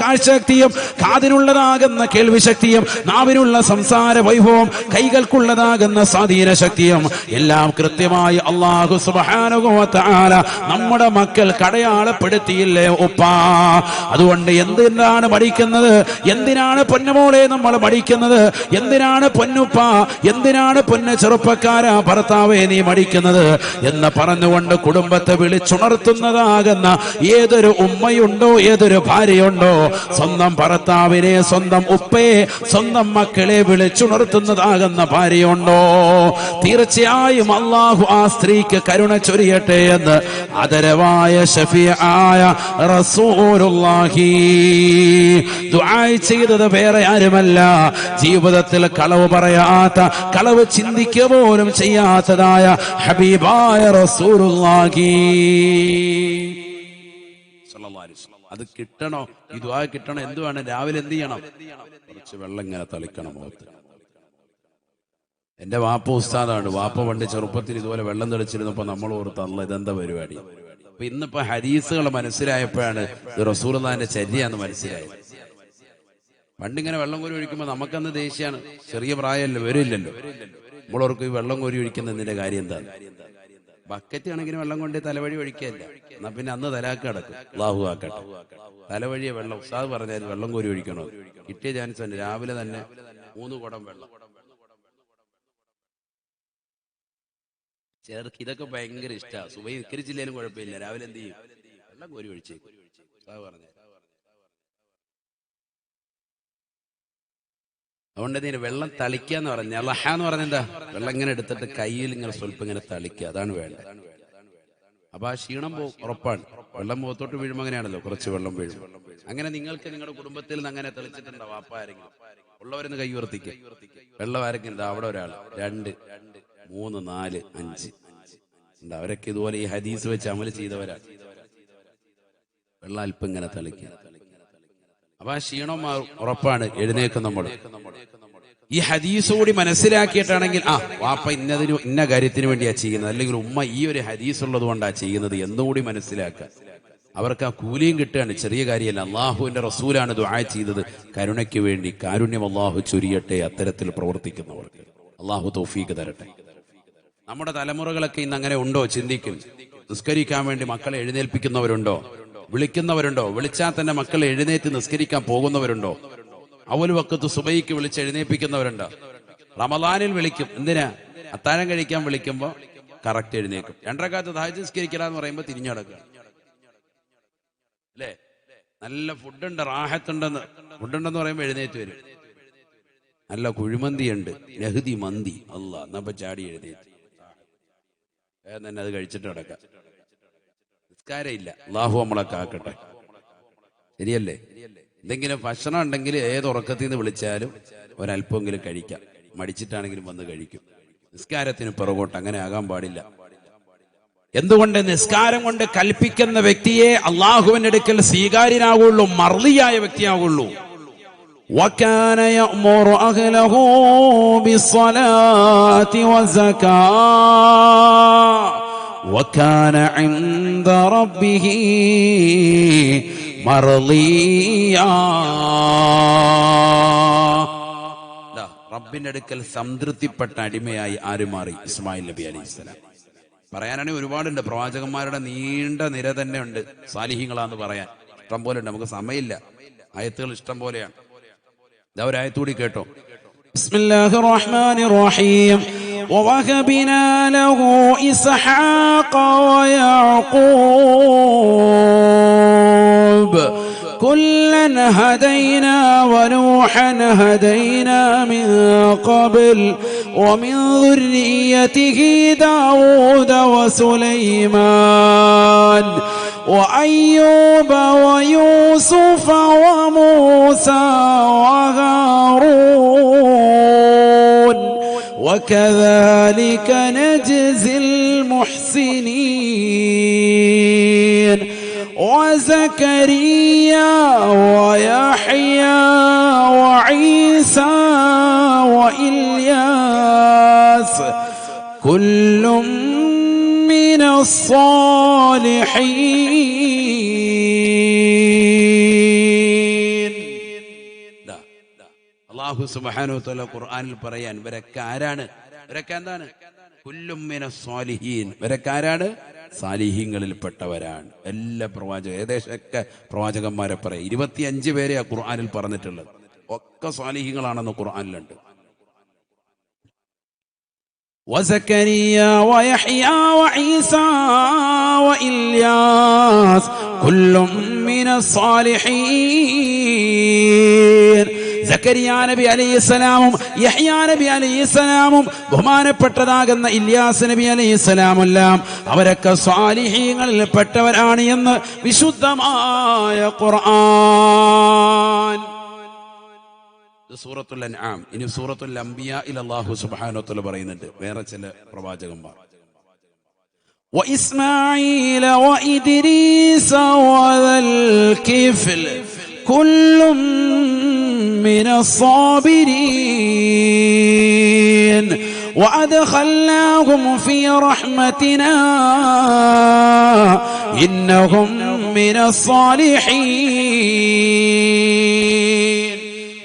Speaker 1: കാഴ്ചശക്തിയും കാതിനുള്ളതാകുന്ന കേൾവി ശക്തിയും നാവിനുള്ള സംസാര വൈഭവം കൈകൾക്കുള്ളതാകുന്ന സ്വാധീന ശക്തിയും എല്ലാം കൃത്യമായി അല്ലാഹു സുബ്ഹാനഹു വ തആല നമ്മുടെ മക്കൾ അടയാളപ്പെടുത്തിയില്ലേ ഉപ്പാ? അതുകൊണ്ട് എന്തിനാണ് പഠിക്കുന്നത്? എന്തിനാണ് പൊന്നുമോളെ നമ്മൾ പഠിക്കുന്നത്? എന്തിനാണ് പൊന്നുപ്പ, എന്തിനാണ് പൊന്നു ചെറുപ്പക്കാരാ ഭർത്താവേ നീ പഠിക്കുന്നത് എന്ന് പറഞ്ഞുകൊണ്ട് കുടുംബത്തെ വിളിച്ചുണർത്തുന്നതാകുന്ന ഏതൊരു ഉമ്മയുണ്ടോ, ഏതൊരു ഭാര്യയുണ്ടോ, സ്വന്തം ഭർത്താവിനെ, സ്വന്തം ഉപ്പയെ, സ്വന്തം മക്കളെ വിളിച്ചുണർത്തുന്നതാകുന്ന ഭാര്യയുണ്ടോ? തീർച്ചയായും അല്ലാഹു ആ സ്ത്രീക്ക് കരുണ ചൊരിയട്ടെ എന്ന് ആദരവായ ശഫീആയ റസൂലുള്ളാഹി ദുആ ചെയ്തത് വേറെ ആരുമല്ല, ജീവിതത്തിൽ കളവ് പറയാത്ത, കളവ് ചിന്തിക്കുക പോലും ചെയ്യാത്തതായ ഹബീബായ റസൂലുള്ളാഹി സ്വല്ലല്ലാഹു അലൈഹി വസല്ലം. അത് കിട്ടണോ, ഈ ദുആ കിട്ടണോ, എന്തുവാണ്? രാവിലെ എന്ത് ചെയ്യണം? കുറച്ച് വെള്ളം ഇങ്ങനെ തളിക്കണം മുഖത്ത്. എന്റെ വാപ്പ ഉസ്താദാണ്. വാപ്പ പണ്ട് ചെറുപ്പത്തിൽ ഇതുപോലെ വെള്ളം തെളിച്ചിരുന്നപ്പോ നമ്മൾ ഓർത്തല്ല ഇതെന്താ പരിപാടി. അപ്പൊ ഇന്നിപ്പോ ഹദീസുകൾ മനസ്സിലായപ്പോഴാണ് ഇത് റസൂലുള്ളാഹിന്റെ ചര്യയാന്ന് മനസ്സിലായത്. പണ്ടിങ്ങനെ വെള്ളം കോരി ഒഴിക്കുമ്പോ നമുക്കന്ന് ദേഷ്യാണ്, ചെറിയ പ്രായമല്ലോ, വരില്ലല്ലോ. നമ്മളോർക്ക് ഈ വെള്ളം കോരി ഒഴിക്കുന്നതിന്റെ കാര്യം എന്താണ്? ബക്കറ്റ് ആണെങ്കിൽ വെള്ളം കൊണ്ട് തലവഴി ഒഴിക്കല്ല, എന്നാ പിന്നെ അന്ന് തലാക്ക് കിടക്കും. അല്ലാഹു ആക്കട്ടെ. തലവഴിയെ വെള്ളം ഉസ്താദ് പറഞ്ഞാൽ വെള്ളം കോരി ഒഴിക്കണോ? കിട്ടിയ ചാൻസ് തന്നെ. രാവിലെ തന്നെ 3 കുടം വെള്ളം. ചേർക്ക് ഇതൊക്കെ ഭയങ്കര ഇഷ്ടമാണ്. സുബഹി നിസ്കരിച്ചില്ലേലും കുഴപ്പമില്ല, രാവിലെ എന്ത് ചെയ്യും? വെള്ളം കോരി ഒഴിച്ചേക്കും. ഉസ്താദ് പറഞ്ഞ അതുകൊണ്ട് ഇതിന് വെള്ളം തളിക്കാന്ന് പറഞ്ഞ ലഹ എന്ന് പറഞ്ഞ എന്താ? വെള്ളം ഇങ്ങനെ എടുത്തിട്ട് കയ്യിൽ ഇങ്ങനെ സ്വല്പം ഇങ്ങനെ തളിക്കുക, അതാണ് വേണ്ടത്. അപ്പൊ ആ ക്ഷീണം ഉറപ്പാണ്. വെള്ളം മുഖത്തോട്ട് വീഴുമ്പോൾ അങ്ങനെയാണല്ലോ, കുറച്ച് വെള്ളം വീഴും. അങ്ങനെ നിങ്ങൾക്ക് നിങ്ങളുടെ കുടുംബത്തിൽ നിന്ന് അങ്ങനെ തെളിച്ചിട്ടുണ്ടോ? വാപ്പ ആരെങ്കിലും ഉള്ളവരെന്ന് കൈ ഉയർത്തിക്കുക. വെള്ളം ആരെങ്കിലും എന്താ? അവിടെ ഒരാൾ, 2, 3, 4, 5 ഉണ്ട്. അവരൊക്കെ ഇതുപോലെ ഈ ഹദീസ് വെച്ച് അമൽ ചെയ്തവരാണ്. വെള്ളം അല്പം ഇങ്ങനെ തളിക്കുക. അപ്പൊ ആ ക്ഷീണം ഉറപ്പാണ്, എഴുന്നേക്കും നമ്മൾ. ഈ ഹദീസ് കൂടി മനസ്സിലാക്കിയിട്ടാണെങ്കിൽ വാപ്പ ഇന്ന കാര്യത്തിന് വേണ്ടിയാ ചെയ്യുന്നത്, അല്ലെങ്കിൽ ഉമ്മ ഈ ഒരു ഹദീസ് ഉള്ളത് കൊണ്ടാ ചെയ്യുന്നത് എന്നുകൂടി മനസ്സിലാക്കുക. അവർക്ക് ആ കൂലിയും കിട്ടുകയാണ്, ചെറിയ കാര്യമല്ല. അള്ളാഹുവിന്റെ റസൂലാണ് ദുആ ചെയ്തത് കരുണയ്ക്ക് വേണ്ടി. കാരുണ്യം അള്ളാഹു ചൊരിയട്ടെ അത്തരത്തിൽ പ്രവർത്തിക്കുന്നവർക്ക്. അള്ളാഹു തൗഫീഖ് തരട്ടെ. നമ്മുടെ തലമുറകളൊക്കെ ഇന്ന് അങ്ങനെ ഉണ്ടോ? ചിന്തിക്കും. നിസ്കരിക്കാൻ വേണ്ടി മക്കളെ എഴുന്നേൽപ്പിക്കുന്നവരുണ്ടോ? വിളിക്കുന്നവരുണ്ടോ? വിളിച്ചാൽ തന്നെ മക്കളെ എഴുന്നേറ്റ് നിസ്കരിക്കാൻ പോകുന്നവരുണ്ടോ? അവൽ വക്കത്ത് സുബഹിക്ക് വിളിച്ച് എഴുന്നേൽപ്പിക്കുന്നവരുണ്ടോ? റമദാനിൽ വിളിക്കും. എന്തിനാ? അത്താഴം കഴിക്കാൻ വിളിക്കുമ്പോ കറക്റ്റ് എഴുന്നേക്കും. 2 റക്അത്ത് തഹജ്ജുദ് നിസ്കരിക്കലാന്ന് പറയുമ്പോ തിരിഞ്ഞു കിടക്കുക അല്ലേ? നല്ല ഫുഡുണ്ട്, ഫുഡുണ്ടെന്ന് പറയുമ്പോ എഴുന്നേറ്റ് വരും. നല്ല കുഴിമന്തി ഉണ്ട്, നെഹ്ദി മന്തി, അല്ലാ എന്നപ്പോ ചാടി എഴുന്നേറ്റ് തന്നെ അത് കഴിച്ചിട്ട് കിടക്കാം. നിസ്കാരം ഇല്ല. അല്ലാഹു നമ്മളെ കാക്കട്ടെ. ശരിയല്ലേ? എന്തെങ്കിലും ഭക്ഷണം ഉണ്ടെങ്കിൽ ഏത് ഉറക്കത്തിൽ നിന്ന് വിളിച്ചാലും ഒരല്പമെങ്കിലും കഴിക്കാം. മടിച്ചിട്ടാണെങ്കിലും വന്ന് കഴിക്കും. നിസ്കാരത്തിന് പിറകോട്ട് അങ്ങനെ ആകാൻ പാടില്ല. എന്തുകൊണ്ട്? നിസ്കാരം കൊണ്ട് കൽപ്പിക്കുന്ന വ്യക്തിയെ അള്ളാഹുവിന്റെ അടുക്കൽ സ്വീകാര്യനാകുള്ളൂ, മർളിയായ വ്യക്തിയാകുള്ളൂ. وَكَانَ يَأْمُرُ أَهْلَهُ بِالصَّلَاةِ وَالزَّكَاةِ وَكَانَ عِندَ رَبِّهِ മർളിയാ. റബ്ബിന്റെ അടുക്കൽ സംതൃപ്തിപ്പെട്ട അടിമയായി ആര് മാറി? ഇസ്മായിൽ നബി അലൈഹിസ്സലാം. പറയാനാണെങ്കിൽ ഒരുപാടുണ്ട്. പ്രവാചകന്മാരുടെ നീണ്ട നിര തന്നെ ഉണ്ട്. സാലിഹീങ്ങളാന്ന് പറയാൻ ഇഷ്ടം പോലെ ഉണ്ട്. നമുക്ക് സമയമില്ല. ആയത്തുകൾ ഇഷ്ടം പോലെയാണ്. ഇതാ ഒരു ആയത്തുകൂടി കേട്ടോ. ബിസ്മില്ലാഹിർ റഹ്മാനിർ റഹീം. وَوَهَبْنَا لَهُ إِسْحَاقَ وَيَعْقُوبَ كُلًّا هَدَيْنَا وَنُوحًا هَدَيْنَا مِن قَبْلُ وَمِن ذُرِّيَّتِهِ دَاوُودَ وَسُلَيْمَانَ وَأَيُّوبَ وَيُوسُفَ وَمُوسَى وَهَارُونَ وَكَذَلِكَ نَجْزِي الْمُحْسِنِينَ وَزَكَرِيَّا وَيَحْيَى وَعِيسَى وَإِلْيَاسَ كُلٌّ مِّنَ الصَّالِحِينَ. അല്ലാഹു സുബ്ഹാനഹു വ തആല ഖുർആനിൽ പറയാൻ ഇവരൊക്കെ ആരാണ്? ഇവരൊക്കെ എന്താണ്? കുല്ലും മിനസ് സ്വാലിഹീൻ. ഇവരൊക്കെ ആരാണ്? സാലിഹീങ്ങളിൽപ്പെട്ടവരാണ്. എല്ലാ ഏകദേശമൊക്കെ പ്രവാചകന്മാരെ പറയാം. 25 പേരെ ആ ഖുർആനിൽ പറഞ്ഞിട്ടുള്ളത്. ഒക്കെ സ്വാലിഹീങ്ങളാണെന്ന് ഖുർആനിലുണ്ട്. وزكريا ويحيى وعيسى وإلياس كل من الصالحين. സക്കരിയ നബി അലൈഹിസ്സലാമും യഹ്യാ നബി അലൈഹിസ്സലാമും ബഹുമാനപ്പെട്ടതാകുന്ന ഇല്യാസ് നബി അലൈഹിസ്സലാമെല്ലാം അവരൊക്കെ സ്വാലിഹീങ്ങളിൽ പെട്ടവരാണ് എന്ന് വിശുദ്ധമായ ഖുർആൻ. സൂറത്തുൽ അൻആം. ഇനി സൂറത്തുൽ അംബിയായിൽ അല്ലാഹു സുബ്ഹാനഹു വ തആല പറയുന്നുണ്ട് വേറെ ചില പ്രവാചകന്മാർ. وإسماعيل وإدريس وذا الكفل كل من الصابرين وأدخلناهم في رحمتنا إنهم من الصالحين.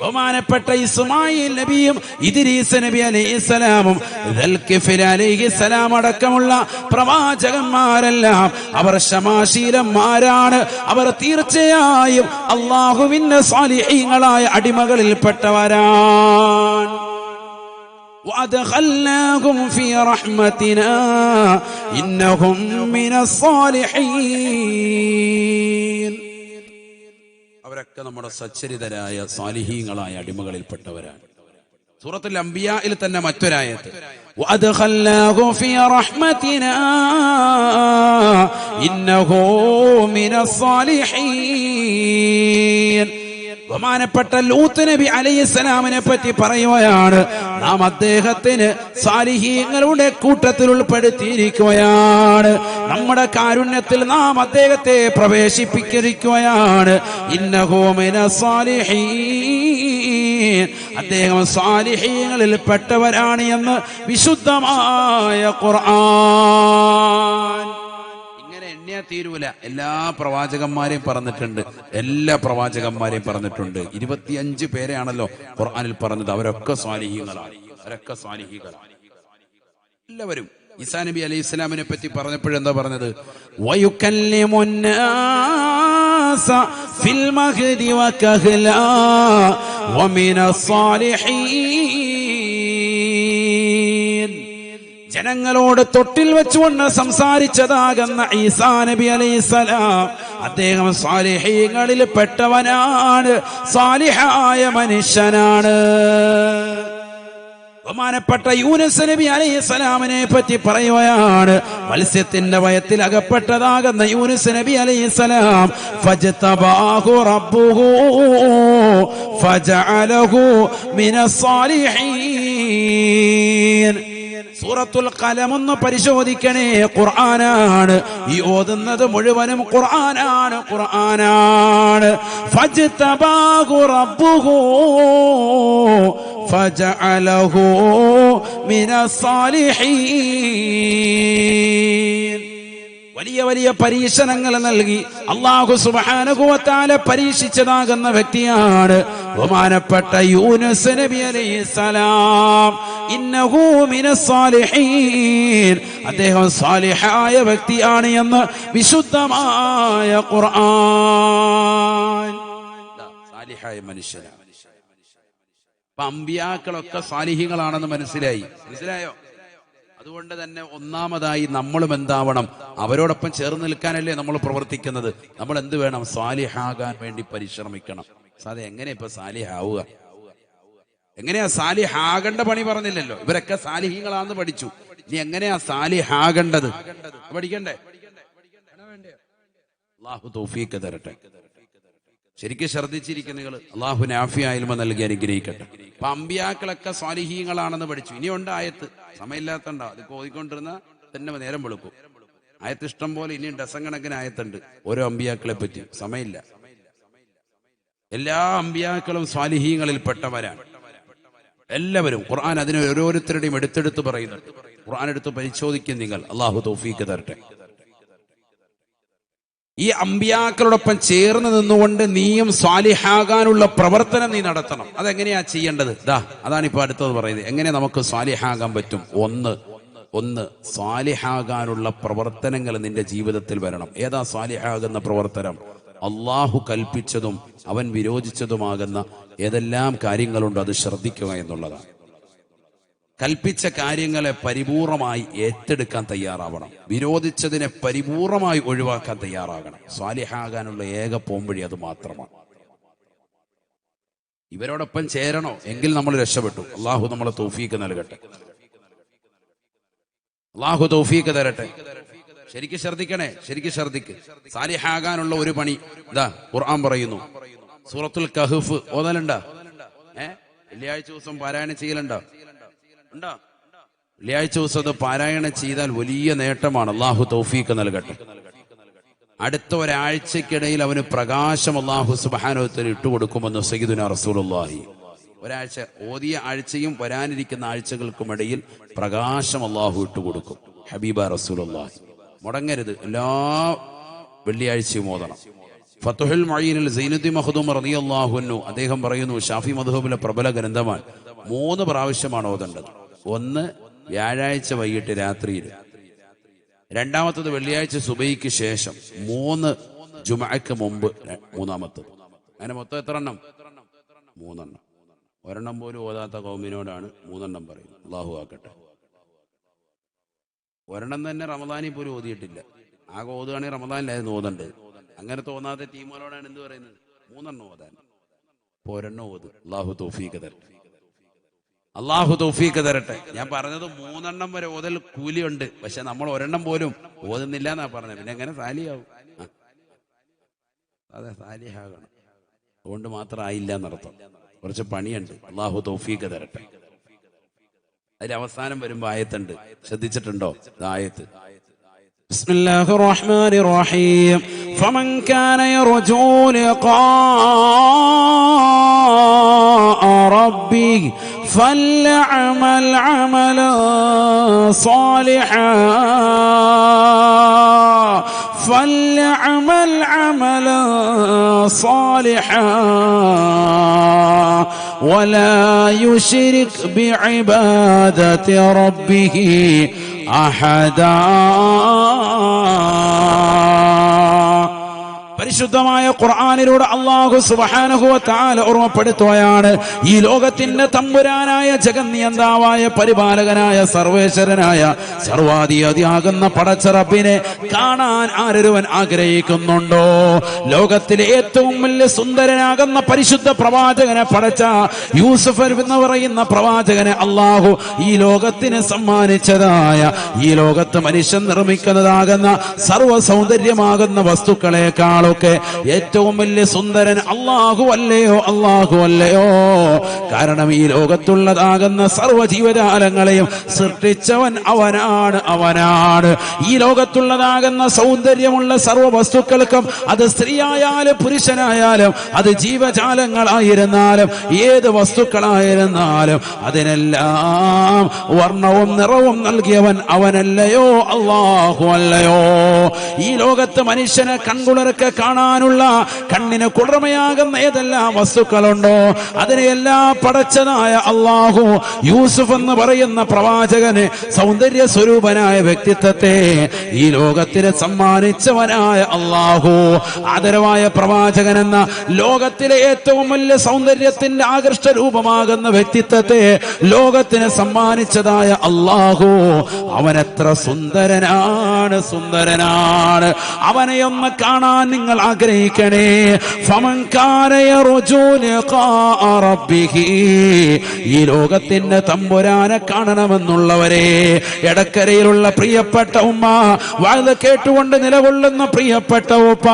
Speaker 1: ബഹുമാനപ്പെട്ട ഇസ്മായിൽ നബിയും ഇദ്രീസ് നബി അലൈഹിസ്സലാമും ദൽകിഫിൽ അലൈഹിസ്സലാം അടക്കമുള്ള പ്രവാചകന്മാരെല്ലാം അവർ ക്ഷമാശീലന്മാരാണ്. അവർ തീർച്ചയായും അല്ലാഹുവിന്റെ സ്വാലിഹീങ്ങളായ അടിമകളിൽപ്പെട്ടവരാണ്. وأدخلناهم في رحمتنا إنهم من الصالحين. അവരൊക്കെ നമ്മുടെ സച്ചരിതരായ സാലിഹീങ്ങളായ അടിമകളിൽപ്പെട്ടവരാണ്. സൂറത്തുൽ അംബിയായിൽ തന്നെ മറ്റൊരായത്ത് വഅദ്ഖൽനാഹു ഫീ റഹ്മതിനാ ഇന്നഹു മിനസ് സാലിഹീൻ. ബഹുമാനപ്പെട്ട ലൂത്ത് നബി അലൈഹിസ്സലാമിനെ പറ്റി പറയുകയാണ്, നാം അദ്ദേഹത്തിന് സാലിഹീങ്ങളുടെ കൂട്ടത്തിൽ ഉൾപ്പെടുത്തിയിരിക്കുകയാണ്. നമ്മുടെ കാരുണ്യത്തിൽ നാം അദ്ദേഹത്തെ പ്രവേശിപ്പിച്ചിരിക്കുകയാണ്. ഇന്നഹു മിനസ് സാലിഹീൻ, അദ്ദേഹം സാലിഹീങ്ങളിൽ പെട്ടവരാണ് എന്ന് വിശുദ്ധമായ ഖുർആൻ. തീരൂല. എല്ലാ പ്രവാചകന്മാരെയും പറഞ്ഞിട്ടുണ്ട്, എല്ലാ പ്രവാചകന്മാരെയും പറഞ്ഞിട്ടുണ്ട്. 25 പേരെയാണല്ലോ ഖുർആനിൽ പറഞ്ഞത്. അവരൊക്കെ സ്വാലിഹീങ്ങളാണ്, അവരൊക്കെ സ്വാലിഹീങ്ങളാണ് എല്ലാവരും. ഈസാ നബി അലൈഹി സ്വലാമിനെ പറ്റി പറഞ്ഞപ്പോഴെന്താ പറഞ്ഞത്? വയുകല്ലിമുന്നാസ ഫിൽ മഹ്ദി വകഹ്ലാ വമിനസ് സാലിഹീൻ. ജനങ്ങളോട് തൊട്ടിൽ വെച്ചുകൊണ്ട് സംസാരിച്ചതാകുന്ന ഈസാ നബി അലൈഹിസ്സലാം അദ്ദേഹം സാലിഹീങ്ങളിൽ പെട്ടവനാണ്, സാലിഹായ മനുഷ്യനാണ്. ബഹുമാനപ്പെട്ട യൂനുസ് നബി അലൈഹിസ്സലാമിനെ പറ്റി പറയുകയാണ്, മത്സ്യത്തിന്റെ വയത്തിൽ അകപ്പെട്ടതാകുന്ന യൂനുസ് നബി അലൈഹിസ്സലാം ഫജ്തബാഹു റബ്ബുഹു ഫജഅലഹു മിനസ് സാലിഹീൻ. സൂറത്തുൽ ഖലം ഒന്ന് പരിശോധിക്കണേ, ഖുർആനാണ്. ഈ ഓതുന്നത് മുഴുവനും ഖുർആനാണ്, ഖുർആനാണ്. ഫജ്തബാഹു റബ്ബുഹു ഫജഅലഹു മിനസ് സാലിഹീൻ. വലിയ വലിയ പരീക്ഷണങ്ങൾ നൽകി അല്ലാഹു സുബ്ഹാനഹു വ തആല പരീക്ഷിച്ചതാകുന്ന വ്യക്തിയാണ് ബഹുമാനപ്പെട്ട യൂനുസ് നബി അലൈഹിസ്സലാം. ഇന്നഹു മിനസ് സാലിഹീൻ, അദ്ദേഹം സാലിഹായ വ്യക്തിയാണ് എന്ന് വിശുദ്ധമായ ഖുർആൻ. സാലിഹായ മനുഷ്യനാണ്. അപ്പൊ അമ്പിയാക്കളൊക്കെ സാലിഹീങ്ങളാണെന്ന് മനസ്സിലായോ? അതുകൊണ്ട് തന്നെ ഒന്നാമതായി നമ്മളും എന്താവണം? അവരോടൊപ്പം ചേർന്ന് നിൽക്കാനല്ലേ നമ്മൾ പ്രവർത്തിക്കുന്നത്. നമ്മൾ എന്ത് വേണം? സാലിഹാകാൻ വേണ്ടി പരിശ്രമിക്കണം. എങ്ങനെ ഇപ്പൊ സാലിഹാവുക? എങ്ങനെയാ സാലിഹാകേണ്ട പണി പറഞ്ഞില്ലല്ലോ. ഇവരൊക്കെ സാലിഹീങ്ങളാന്ന് പഠിച്ചു. ഇനി എങ്ങനെയാ സാലിഹാകേണ്ടത് പഠിക്കണ്ടേ? അല്ലാഹു തൗഫീഖ് തരട്ടെ. ശരിക്കും ശ്രദ്ധിച്ചിരിക്കുന്ന നിങ്ങൾ അല്ലാഹു നാഫിയായ ഇൽമ നൽകി അനുഗ്രഹിക്കട്ടെ. അപ്പൊ അമ്പിയാക്കളൊക്കെ സ്വാലിഹീങ്ങളാണെന്ന് പഠിച്ചു. ഇനിയുണ്ട് ആയത്ത്, സമയമില്ലാത്തണ്ടോ? അത് ഓതിക്കൊണ്ടിരുന്ന തന്നെ നേരം വെളുക്കും. ആയത്ത് ഇഷ്ടം പോലെ, ഇനിയും ഡസൻ കണക്കിന് ആയത്തുണ്ട് ഓരോ അമ്പിയാക്കളെ പറ്റി. സമയമില്ല. എല്ലാ അമ്പിയാക്കളും സ്വാലിഹീങ്ങളിൽ പെട്ടവരാണ് എല്ലാവരും. ഖുർആൻ അതിനെ ഓരോരുത്തരുടെയും എടുത്തെടുത്ത് പറയുന്നുണ്ട്. ഖുർആൻ എടുത്ത് പരിശോധിക്കും നിങ്ങൾ. അല്ലാഹു തൗഫീഖ് തരട്ടെ. ഈ അമ്പിയാക്കളോടൊപ്പം ചേർന്ന് നിന്നുകൊണ്ട് നീയും സ്വാലിഹാകാനുള്ള പ്രവർത്തനം നീ നടത്തണം. അതെങ്ങനെയാ ചെയ്യേണ്ടത്? അതാണ് ഇപ്പൊ അടുത്തത് പറയുന്നത്. എങ്ങനെ നമുക്ക് സ്വാലിഹാകാൻ പറ്റും? ഒന്ന് സ്വാലിഹാകാനുള്ള പ്രവർത്തനങ്ങൾ നിന്റെ ജീവിതത്തിൽ വരണം. ഏതാ സ്വാലിഹാകുന്ന പ്രവർത്തനം? അള്ളാഹു കൽപ്പിച്ചതും അവൻ വിരോധിച്ചതുമാകുന്ന ഏതെല്ലാം കാര്യങ്ങളുണ്ടോ അത് ശ്രദ്ധിക്കുക എന്നുള്ളതാണ്. കൽപ്പിച്ച കാര്യങ്ങളെ പരിപൂർണമായി ഏറ്റെടുക്കാൻ തയ്യാറാവണം. വിരോധിച്ചതിനെ പരിപൂർണമായി ഒഴിവാക്കാൻ തയ്യാറാകണം. സ്വാലിഹാകാനുള്ള ഏക പോംവഴി അത് മാത്രമാണ്. ഇവരോടൊപ്പം ചേരണോ എങ്കിൽ നമ്മൾ രക്ഷപ്പെട്ടു. അള്ളാഹു നമ്മളെ തൗഫീക്ക് നൽകട്ടെ, അള്ളാഹു തൗഫീക്ക് തരട്ടെ. ശരിക്ക് ശ്രദ്ധിക്കണേ, ശരിക്ക് ശ്രദ്ധിക്ക്. സാലിഹാകാനുള്ള ഒരു പണി ഇതാ ഖുർആൻ പറയുന്നു. സൂറത്തുൽ കഹ്ഫ് ഓതലുണ്ടോ? വെള്ളിയാഴ്ച ദിവസം പാരായണം ചെയ്യലുണ്ടോ? ഉണ്ടോ? വെള്ളിയാഴ്ച ദിവസം അത് പാരായണം ചെയ്താൽ വലിയ നേട്ടമാണ്. അള്ളാഹു തൗഫീക്ക് നൽകട്ടെ. അടുത്ത ഒരാഴ്ചക്കിടയിൽ അവന് പ്രകാശം അള്ളാഹു സുബ്ഹാനഹു വ തആല ഇട്ടുകൊടുക്കുമെന്ന് സയ്യിദുനാ റസൂലുള്ളാഹി. ഒരാഴ്ച ഓതിയ ആഴ്ചയും വരാനിരിക്കുന്ന ആഴ്ചകൾക്കുമിടയിൽ പ്രകാശം അള്ളാഹു ഇട്ടുകൊടുക്കും. ഹബീബ റസൂലുള്ളാഹി. മുടങ്ങരുത്, എല്ലാ വെള്ളിയാഴ്ചയും ഓതണം. ഫത്ഹുൽ മുഈനിൽ സൈനുദ്ദീൻ മഖ്ദൂം റളിയല്ലാഹു അൻഹു അദ്ദേഹം പറയുന്നു, ഷാഫി മദ്ഹബിലെ പ്രബല ഗ്രന്ഥമാണ്, 3 പ്രാവശ്യമാണ് ഓതേണ്ടത്. ഒന്ന് വ്യാഴാഴ്ച വൈകിട്ട് രാത്രിയിൽ, രണ്ടാമത്തത് വെള്ളിയാഴ്ച സുബഹിക്ക് ശേഷം, 3 ജുമഅക്ക് മുമ്പ് മൂന്നാമത്തത്. അങ്ങനെ മൊത്തം എത്ര എണ്ണം? 3 എണ്ണം. ഒരെണ്ണം പോലും ഓതാത്ത കൗമിനോടാണ് 3 എണ്ണം പറയുന്നത്. അള്ളാഹു ആക്കട്ടെ. ഒരെണ്ണം തന്നെ റമദാനിൽ പോലും ഓതിയിട്ടില്ല. ആകെ ഓതുകയാണെങ്കിൽ റമദാനിലായിരുന്നു ഓതണ്ടത്. അങ്ങനെ തോന്നാത്ത ടീമുകളോടാണ് എന്ത് പറയുന്നത്? 3 എണ്ണം ഓതാൻ. ഇപ്പോൾ ഒരെണ്ണം ഓത്. അള്ളാഹു തൗഫീഖ് തരട്ടെ, അള്ളാഹു തൗഫീഖ് തരട്ടെ. ഞാൻ പറഞ്ഞത് 3 എണ്ണം വരെ ഓതൽ കൂലിയുണ്ട്, പക്ഷെ നമ്മൾ ഒരെണ്ണം പോലും ഓതുന്നില്ല എന്നാ പറഞ്ഞത്. പിന്നെ എങ്ങനെ സാലിയാവും? അതെ, സാലിഹാകണം. അതുകൊണ്ട് മാത്രം ആയില്ല എന്നർത്ഥം. കുറച്ച് പണിയുണ്ട്. അള്ളാഹു തൗഫീഖ് തരട്ടെ. അതിൽ അവസാനം വരുമ്പോ ആയത്തുണ്ട്, ശ്രദ്ധിച്ചിട്ടുണ്ടോ? ആയത്ത് ബിസ്മില്ലാഹിർ റഹ്മാനിർ റഹീം. ഫമൻ കാന യർജൂ ലിഖാഅ റബ്ബിഹി ഫൽയഅമൽ അമലൻ സാലിഹാൻ فليعمل عملا صالحا ولا يشرك بعبادة ربه أحدا. പരിശുദ്ധമായ ഖുർആനിലൂടെ അല്ലാഹു സുബ്ഹാനഹു വ തആല ഓർമ്മപ്പെടുത്തുകയാണ്, ഈ ലോകത്തിന്റെ തമ്പുരാനായ ജഗന്നിയന്താവായ പരിപാലകനായ സർവേശ്വരനായ സർവാധിപതിയാകുന്ന പടച്ച റബ്ബിനെ കാണാൻ ആരൊരുവൻ ആഗ്രഹിക്കുന്നുണ്ടോ? ലോകത്തിലെ ഏറ്റവും വലിയ സുന്ദരനാകുന്ന പരിശുദ്ധ പ്രവാചകനെ പടച്ച യൂസുഫ് എന്ന് പറയുന്ന പ്രവാചകനെ അല്ലാഹു ഈ ലോകത്തിന് സമ്മാനിച്ചതായ, ഈ ലോകത്ത് മനുഷ്യൻ നിർമ്മിക്കുന്നതാകുന്ന സർവ്വ സൗന്ദര്യമാകുന്ന വസ്തുക്കളെക്കാളും ഏറ്റവും വലിയ സുന്ദരൻ അല്ലാഹു അല്ലയോ? അല്ലാഹു അല്ലയോ? കാരണം ഈ ലോകത്തുള്ളതാകുന്ന സർവ്വ ജീവജാലങ്ങളെയും സൃഷ്ടിച്ചവൻ അവനാണ്, അവനാണ്. ഈ ലോകത്തുള്ളതാകുന്ന സൗന്ദര്യമുള്ള സർവ്വ വസ്തുക്കൾക്കും, അത് സ്ത്രീയായാലും പുരുഷനായാലും, അത് ജീവജാലങ്ങളായിരുന്നാലും ഏത് വസ്തുക്കളായിരുന്നാലും അതിനെല്ലാം വർണ്ണവും നിറവും നൽകിയവൻ അവനല്ലയോ? അല്ലാഹു അല്ലയോ? ഈ ലോകത്ത് മനുഷ്യനെ കൺകുളിർക്ക് കാണാനുള്ള, കണ്ണിന് കുളിർമയാകുന്ന ഏതെല്ലാം വസ്തുക്കളുണ്ടോ അതിനെയെല്ലാം പടച്ചതായ അല്ലാഹു യൂസുഫ് എന്ന് പറയുന്ന പ്രവാചകന്, സൗന്ദര്യ സ്വരൂപനായ വ്യക്തിത്വത്തെ ഈ ലോകത്തിന് സമ്മാനിച്ചവനായ അല്ലാഹു, ആദരവായ പ്രവാചകൻ എന്ന ലോകത്തിലെ ഏറ്റവും വലിയ സൗന്ദര്യത്തിന്റെ ആകർഷ രൂപമാകുന്ന വ്യക്തിത്വത്തെ ലോകത്തിന് സമ്മാനിച്ചതായ അല്ലാഹു, അവനെത്ര സുന്ദരനാണ്, സുന്ദരനാണ്. അവനെയൊന്ന് കാണാൻ നിങ്ങൾ ആഗ്രഹിക്കണേ. ഫമൻ കാന യർജൂ ലിഖാഅ റബ്ബിഹി, ഈ ലോകത്തിന്റെ തമ്പുരാനെ കാണണമെന്നുള്ളവരെ, എടക്കരയിലുള്ള പ്രിയപ്പെട്ട ഉമ്മ, വഅദ് കേട്ടുകൊണ്ട് നിലകൊള്ളുന്ന പ്രിയപ്പെട്ട ഉപ്പ,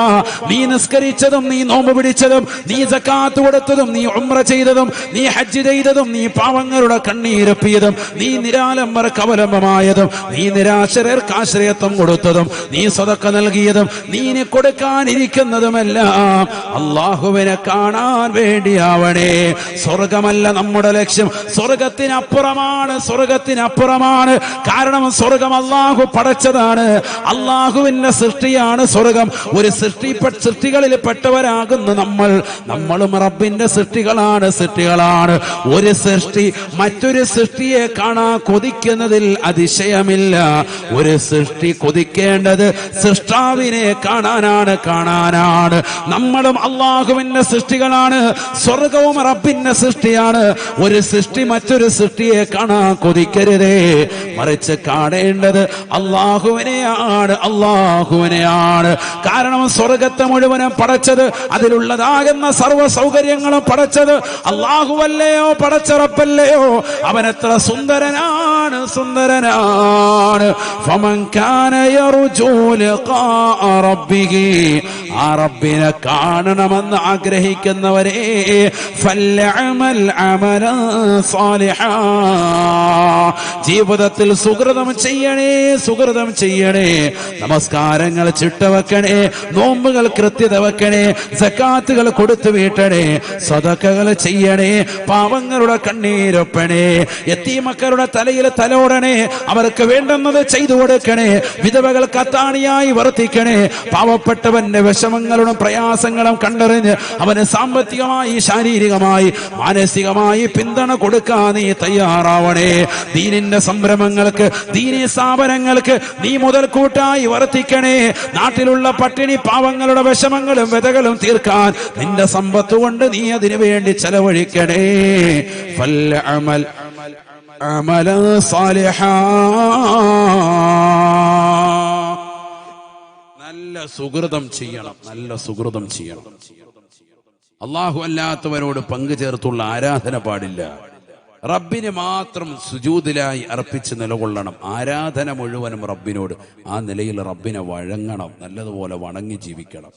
Speaker 1: നീ നിസ്കരിച്ചതും, നീ നോമ്പ് പിടിച്ചതും, നീ സക്കാത്ത് കൊടുത്തതും, നീ ഉംറ ചെയ്തതും, നീ ഹജ്ജ് ചെയ്തതും, നീ പാവങ്ങളുടെ കണ്ണീരൊപ്പിയതും, നീ നിരാലംബർക്ക് അവലംബമായതും, നീ നിരാശ്രയർക്ക് ആശ്രയത്വം കൊടുത്തതും, നീ സദഖ നൽകിയതും, നീ കൊടുക്കാനിരിക്കുന്നതുമെല്ലാം അല്ലാഹുവിനെ കാണാൻ വേണ്ടിയാവണേ. സ്വർഗമല്ല നമ്മുടെ ലക്ഷ്യം, സ്വർഗത്തിനപ്പുറമാണ്, സ്വർഗത്തിനപ്പുറമാണ്. കാരണം സ്വർഗം അല്ലാഹു പടച്ചതാണ്, അല്ലാഹുവിന്റെ സൃഷ്ടിയാണ് സ്വർഗം. ഒരു സൃഷ്ടികളിൽ പെട്ടവരാകുന്നു നമ്മളും റബ്ബിന്റെ സൃഷ്ടികളാണ്. ഒരു സൃഷ്ടി മറ്റൊരു സൃഷ്ടിയെ കാണാൻ കൊതിക്കുന്നതിൽ അതിശയമില്ല. ഒരു സൃഷ്ടി കൊതിക്കേണ്ടത് സൃഷ്ടാവിനെ കാണാനാണ്. നമ്മളും അള്ളാഹുവിന്റെ സൃഷ്ടികളാണ്. സ്വർഗവും റബ്ബിന്റെ സൃഷ്ടിയാണ്. ഒരു സൃഷ്ടി മറ്റൊരു സൃഷ്ടിയെ കാണാൻ കൊതിക്കരുതേ, മറിച്ച് കാണേണ്ടത് അള്ളാഹുവിനെയാണ്. കാരണം സ്വർഗത്തെ മുഴുവനും പടച്ചത്, അതിലുള്ളതാകുന്ന സർവ്വ സൗകര്യങ്ങളും പടച്ചത് അള്ളാഹുവല്ലയോ, പടച്ച റബ്ബല്ലയോ. അവനെത്ര സുന്ദരനാണ്. ഫമൻ കാന യർജൂ ലിഖാഅ റബ്ബിഹി, ആ റബ്ബിനെ കാണണമെന്ന് ആഗ്രഹിക്കുന്നവരെ ഫൽയഅമൽ അമലൻ സാലിഹാ, ജീവിതത്തിൽ സുകൃതം ചെയ്യണേ. നമസ്കാരങ്ങൾ ചിട്ടവെക്കണേ, നോമ്പുകൾ കൃത്യത വെക്കണേ, സക്കാത്തുകൾ കൊടുത്തു വീട്ടണേ, സദഖകൾ ചെയ്യണേ, പാവങ്ങളുടെ കണ്ണീരൊപ്പണേ, യതീമക്കളുടെ തലയിൽ തലോടണേ, അവർക്ക് വേണ്ടുന്നത് ചെയ്തു കൊടുക്കണേ, വിധവകൾക്ക് അത്താണിയായി വർത്തിക്കണേ, പാവപ്പെട്ടവന്റെ വിഷമങ്ങളും പ്രയാസങ്ങളും കണ്ടറിഞ്ഞ് അവന് സാമ്പത്തികമായി, ശാരീരികമായി, മാനസികമായി പിന്തുണ കൊടുക്കാൻ നീ തയ്യാറാവണേ. ദീനിന്റെ സംരംഭങ്ങൾക്ക്, ദീനീ സ്ഥാപനങ്ങൾക്ക് നീ മുതൽക്കൂട്ടായി വർത്തിക്കണേ. നാട്ടിലുള്ള പട്ടിണി പാവങ്ങളുടെ വിഷമങ്ങളും വ്യതകളും തീർക്കാൻ നിന്റെ സമ്പത്ത് കൊണ്ട് നീ അതിനു വേണ്ടി ചെലവഴിക്കണേ. ഫൽഅമൽ അമലൻ സാലിഹാ, നല്ല സുകൃതം ചെയ്യണം. അല്ലാഹു അല്ലാത്തവരോട് പങ്കു ചേർത്തുള്ള ആരാധന പാടില്ല. റബ്ബിന് മാത്രം സുജൂദിലായി അർപ്പിച്ച് നിലകൊള്ളണം. ആരാധന മുഴുവനും റബ്ബിനോട്. ആ നിലയിൽ റബ്ബിനെ വഴങ്ങണം, നല്ലതുപോലെ വണങ്ങി ജീവിക്കണം.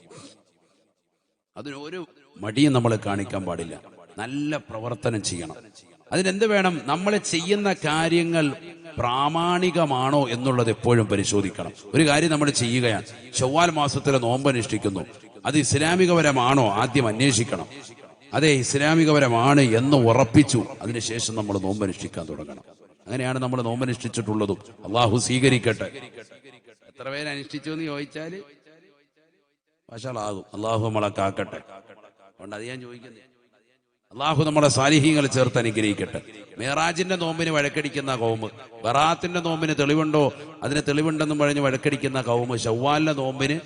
Speaker 1: അതിനൊരു മടിയും നമ്മൾ കാണിക്കാൻ പാടില്ല. നല്ല പ്രവർത്തനം ചെയ്യണം. അതിനെന്ത് വേണം? നമ്മൾ ചെയ്യുന്ന കാര്യങ്ങൾ പ്രാമാണികമാണോ എന്നുള്ളത് എപ്പോഴും പരിശോധിക്കണം. ഒരു കാര്യം നമ്മൾ ചെയ്യുകയാണ്, ശവ്വാൽ മാസത്തിലെ നോമ്പ് അനുഷ്ഠിക്കുന്നു, അത് ഇസ്ലാമികപരമാണോ ആദ്യം അന്വേഷിക്കണം. അതെ, ഇസ്ലാമികപരമാണ് എന്ന് ഉറപ്പിച്ചു, അതിനുശേഷം നമ്മൾ നോമ്പനുഷ്ഠിക്കാൻ തുടങ്ങണം. അങ്ങനെയാണ് നമ്മൾ നോമ്പനുഷ്ഠിച്ചിട്ടുള്ളതും. അള്ളാഹു സ്വീകരിക്കട്ടെ. എത്ര പേര് അനുഷ്ഠിച്ചു എന്ന് ചോദിച്ചാൽ വഷളാകും. അള്ളാഹു നമ്മളെ കാക്കട്ടെ. അതുകൊണ്ട് അത് ഞാൻ ചോദിക്കുന്നത്, അള്ളാഹു നമ്മളെ സാലിഹീങ്ങൾ ചേർത്ത് അനുഗ്രഹിക്കട്ടെ. മേറാജിന്റെ നോമ്പിന് വഴക്കടിക്കുന്ന കൗമ്, ബറാത്തിന്റെ നോമ്പിന് തെളിവുണ്ടോ, അതിന് തെളിവുണ്ടെന്നും പറഞ്ഞ് വഴക്കടിക്കുന്ന കൗമ്, ശവ്വാലിന്റെ നോമ്പിന്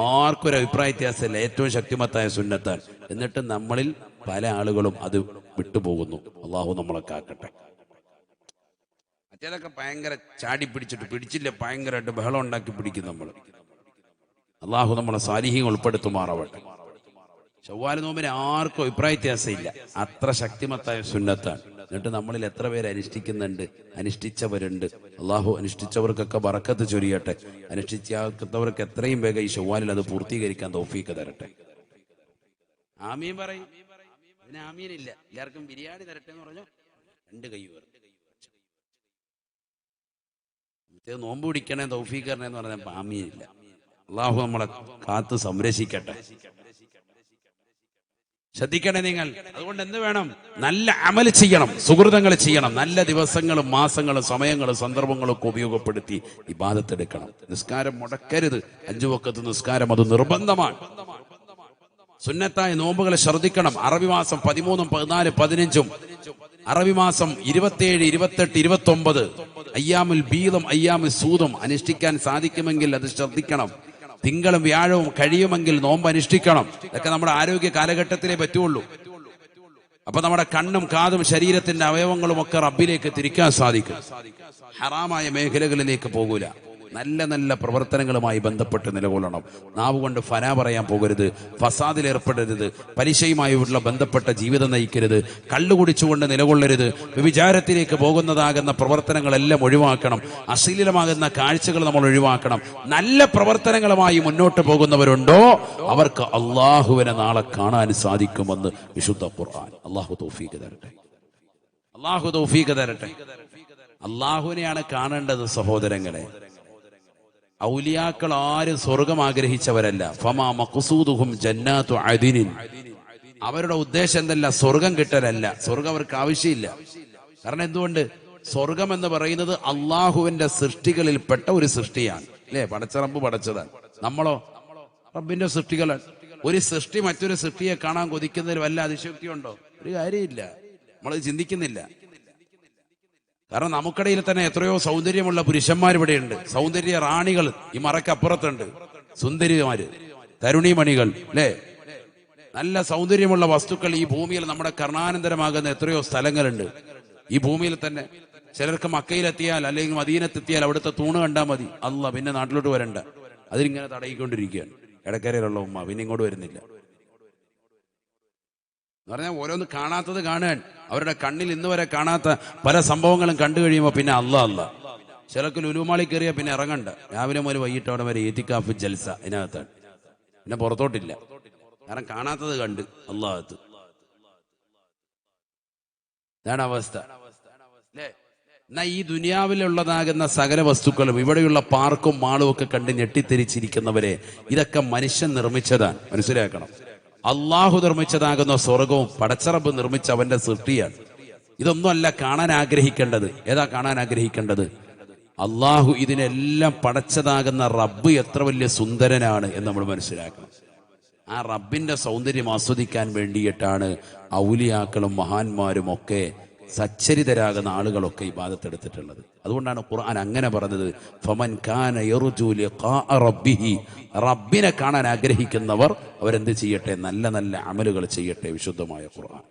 Speaker 1: ആർക്കും ഒരു അഭിപ്രായ വ്യത്യാസമില്ല, ഏറ്റവും ശക്തിമത്തായ സുന്നത്താൻ. എന്നിട്ട് നമ്മളിൽ പല ആളുകളും അത് വിട്ടുപോകുന്നു. അള്ളാഹു നമ്മളെ കാക്കട്ടെ. മറ്റേതൊക്കെ ഭയങ്കര ചാടി പിടിച്ചില്ല, ഭയങ്കരമായിട്ട് ബഹളം ഉണ്ടാക്കി പിടിക്കും നമ്മൾ. അള്ളാഹു നമ്മളെ സാലിഹ്യം ഉൾപ്പെടുത്തുമാറാവട്ടെ. ശവ്വാൽ നോമ്പിന് ആർക്കും അഭിപ്രായ വ്യത്യാസമില്ല, അത്ര ശക്തിമത്തായ സുന്നത്താണ്. എന്നിട്ട് നമ്മളിൽ എത്ര പേര് അനുഷ്ഠിക്കുന്നുണ്ട്, അനുഷ്ഠിച്ചവരുണ്ട്. അള്ളാഹു അനുഷ്ഠിച്ചവർക്കൊക്കെ ബറക്കത്ത് ചൊരിയട്ടെ. അനുഷ്ഠിച്ചവർക്ക് എത്രയും വേഗം ഈ ശവ്വാലിൽ അത് പൂർത്തീകരിക്കാൻ തൗഫീക്ക് തരട്ടെ. ആമീൻ പറയും. അതിന് ആമീനില്ല. എല്ലാവർക്കും ബിരിയാണി തരട്ടെ എന്ന് പറഞ്ഞോ, 2 കൈ വേറെ. നോമ്പ് പിടിക്കണേ, തൗഫീക്ക് തരണേ എന്ന് പറഞ്ഞ ആമീനില്ല. അള്ളാഹു നമ്മളെ കാത്ത് സംരക്ഷിക്കട്ടെ. ശ്രദ്ധിക്കണേ നിങ്ങൾ. അതുകൊണ്ട് എന്ത് വേണം? നല്ല അമൽ ചെയ്യണം, സുഹൃതങ്ങൾ ചെയ്യണം. നല്ല ദിവസങ്ങളും മാസങ്ങളും സമയങ്ങളും സന്ദർഭങ്ങളും ഒക്കെ ഉപയോഗപ്പെടുത്തി ഇബാദത്തെടുക്കണം. നിസ്കാരം മുടക്കരുത്. 5 വഖത്ത് നിസ്കാരം അത് നിർബന്ധമാണ്. സുന്നത്തായ നോമ്പുകളെ ശ്രദ്ധിക്കണം. അറബി മാസം 13, 14, 15, അറബി മാസം 27, 28, 29 അയ്യാമുൽ ബീദും അയ്യാമുൽ സൂദും അനുഷ്ഠിക്കാൻ സാധിക്കുമെങ്കിൽ അത് ശ്രദ്ധിക്കണം. തിങ്കളും വ്യാഴവും കഴിയുമെങ്കിൽ നോമ്പ് അനുഷ്ഠിക്കണം. ഇതൊക്കെ നമ്മുടെ ആരോഗ്യ കാലഘട്ടത്തിലേ പറ്റുള്ളൂ. അപ്പൊ നമ്മുടെ കണ്ണും കാതും ശരീരത്തിന്റെ അവയവങ്ങളും ഒക്കെ റബ്ബിലേക്ക് തിരിക്കാൻ സാധിക്കും. ഹറാമായ മേഖലകളിലേക്ക് പോകൂല. നല്ല നല്ല പ്രവർത്തനങ്ങളുമായി ബന്ധപ്പെട്ട് നിലകൊള്ളണം. നാവ് കൊണ്ട് ഫന പറയാൻ പോകരുത്, ഫസാദിൽ ഏർപ്പെടരുത്, പലിശയുമായുള്ള ബന്ധപ്പെട്ട ജീവിതം നയിക്കരുത്, കള്ളുകുടിച്ചുകൊണ്ട് നിലകൊള്ളരുത്, വ്യഭിചാരത്തിലേക്ക് പോകുന്നതാകുന്ന പ്രവർത്തനങ്ങളെല്ലാം ഒഴിവാക്കണം. അശ്ലീലമാകുന്ന കാഴ്ചകൾ നമ്മൾ ഒഴിവാക്കണം. നല്ല പ്രവർത്തനങ്ങളുമായി മുന്നോട്ട് പോകുന്നവരുണ്ടോ അവർക്ക് അള്ളാഹുവിനെ നാളെ കാണാൻ സാധിക്കുമെന്ന് വിശുദ്ധ ഖുർആൻ. അള്ളാഹു തൗഫീഖ് തരട്ടെ. അള്ളാഹു തൗഫീഖ് തരട്ടെ. അള്ളാഹുവിനെയാണ് കാണേണ്ടത് സഹോദരങ്ങളെ. ഔലിയാക്കൾ ആരും സ്വർഗം ആഗ്രഹിച്ചവരല്ല. ഫമാ മഖ്സൂദുഹും ജന്നാത്തു അദിനിൻ. അവരുടെ ഉദ്ദേശം എന്തല്ല? സ്വർഗം കിട്ടലല്ല. സ്വർഗം അവർക്ക് ആവശ്യമില്ല. കാരണം എന്തുകൊണ്ട്? സ്വർഗം എന്ന് പറയുന്നത് അള്ളാഹുവിന്റെ സൃഷ്ടികളിൽപ്പെട്ട ഒരു സൃഷ്ടിയാണ്, അല്ലേ? പടച്ച റബ്ബ് പടച്ചതാണ്. നമ്മളോ റബ്ബിന്റെ സൃഷ്ടികളാണ്. ഒരു സൃഷ്ടി മറ്റൊരു സൃഷ്ടിയെ കാണാൻ കൊതിക്കുന്നതിൽ വല്ല അതിശയോക്തിയുണ്ടോ? ഒരു കാര്യമില്ല. നമ്മളത് ചിന്തിക്കുന്നില്ല. കാരണം നമുക്കിടയിൽ തന്നെ എത്രയോ സൗന്ദര്യമുള്ള പുരുഷന്മാർ ഇവിടെയുണ്ട്, സൗന്ദര്യ റാണികൾ ഈ മറക്കപ്പുറത്തുണ്ട്, സുന്ദരിമാര്, തരുണിമണികൾ, അല്ലേ? നല്ല സൗന്ദര്യമുള്ള വസ്തുക്കൾ ഈ ഭൂമിയിൽ നമ്മുടെ കർണാനന്തരമാകുന്ന എത്രയോ സ്ഥലങ്ങളുണ്ട് ഈ ഭൂമിയിൽ തന്നെ. ചിലർക്ക് മക്കയിലെത്തിയാൽ അല്ലെങ്കിൽ മദീനത്തെത്തിയാൽ അവിടുത്തെ തൂണ് കണ്ടാൽ മതി, അല്ല പിന്നെ നാട്ടിലോട്ട് വരണ്ട, അതിലിങ്ങനെ തടയിക്കൊണ്ടിരിക്കുകയാണ്. ഇടക്കരയിലുള്ള ഉമ്മ പിന്നെ ഇങ്ങോട്ട് വരുന്നില്ല എന്ന് പറഞ്ഞാൽ ഓരോന്ന് കാണാത്തത് കാണാൻ, അവരുടെ കണ്ണിൽ ഇന്ന് വരെ കാണാത്ത പല സംഭവങ്ങളും കണ്ടു കഴിയുമ്പോൾ പിന്നെ അല്ല. ചിലർക്ക് ലുലുമാളി കയറിയ പിന്നെ ഇറങ്ങണ്ട, രാവിലെ മുതൽ വൈകിട്ടോടെ വരെ ഏത്തിക്കാഫ് ജൽസ ഇതിനകത്താണ്, പിന്നെ പുറത്തോട്ടില്ല. കാരണം കാണാത്തത് കണ്ട് അള്ളാഹത്ത്. ഇതാണ് അവസ്ഥ അല്ലേ? എന്നാ ഈ ദുനിയാവിലുള്ളതാകുന്ന സകല വസ്തുക്കളും, ഇവിടെയുള്ള പാർക്കും മാളും ഒക്കെ കണ്ട് ഞെട്ടിത്തിരിച്ചിരിക്കുന്നവരെ, ഇതൊക്കെ മനുഷ്യൻ നിർമ്മിച്ചതാണ്, മനസ്സിലാക്കണം. അള്ളാഹു നിർമ്മിച്ചതാകുന്ന സ്വർഗവും പടച്ചറബ് നിർമ്മിച്ച അവന്റെ സൃഷ്ടിയാണ്. ഇതൊന്നുമല്ല കാണാൻ ആഗ്രഹിക്കേണ്ടത്. ഏതാ കാണാൻ ആഗ്രഹിക്കേണ്ടത്? അള്ളാഹു ഇതിനെല്ലാം പടച്ചതാകുന്ന റബ്ബ് എത്ര വലിയ സുന്ദരനാണ് എന്ന് നമ്മൾ മനസ്സിലാക്കണം. ആ റബ്ബിന്റെ സൗന്ദര്യം ആസ്വദിക്കാൻ വേണ്ടിയിട്ടാണ് ഔലിയാക്കളും മഹാന്മാരും ഒക്കെ സച്ചരിതരാകുന്ന ആളുകളൊക്കെ ഇബാദത്തെടുത്തിട്ടുള്ളത്. അതുകൊണ്ടാണ് ഖുർആൻ അങ്ങനെ പറഞ്ഞത്, ഫമൻ കാന യർജു ലിഖാഅ റബ്ബിഹി, റബ്ബിനെ കാണാൻ ആഗ്രഹിക്കുന്നവർ അവരെന്ത് ചെയ്യട്ടെ? നല്ല നല്ല അമലുകൾ ചെയ്യട്ടെ. വിശുദ്ധമായ ഖുർആൻ.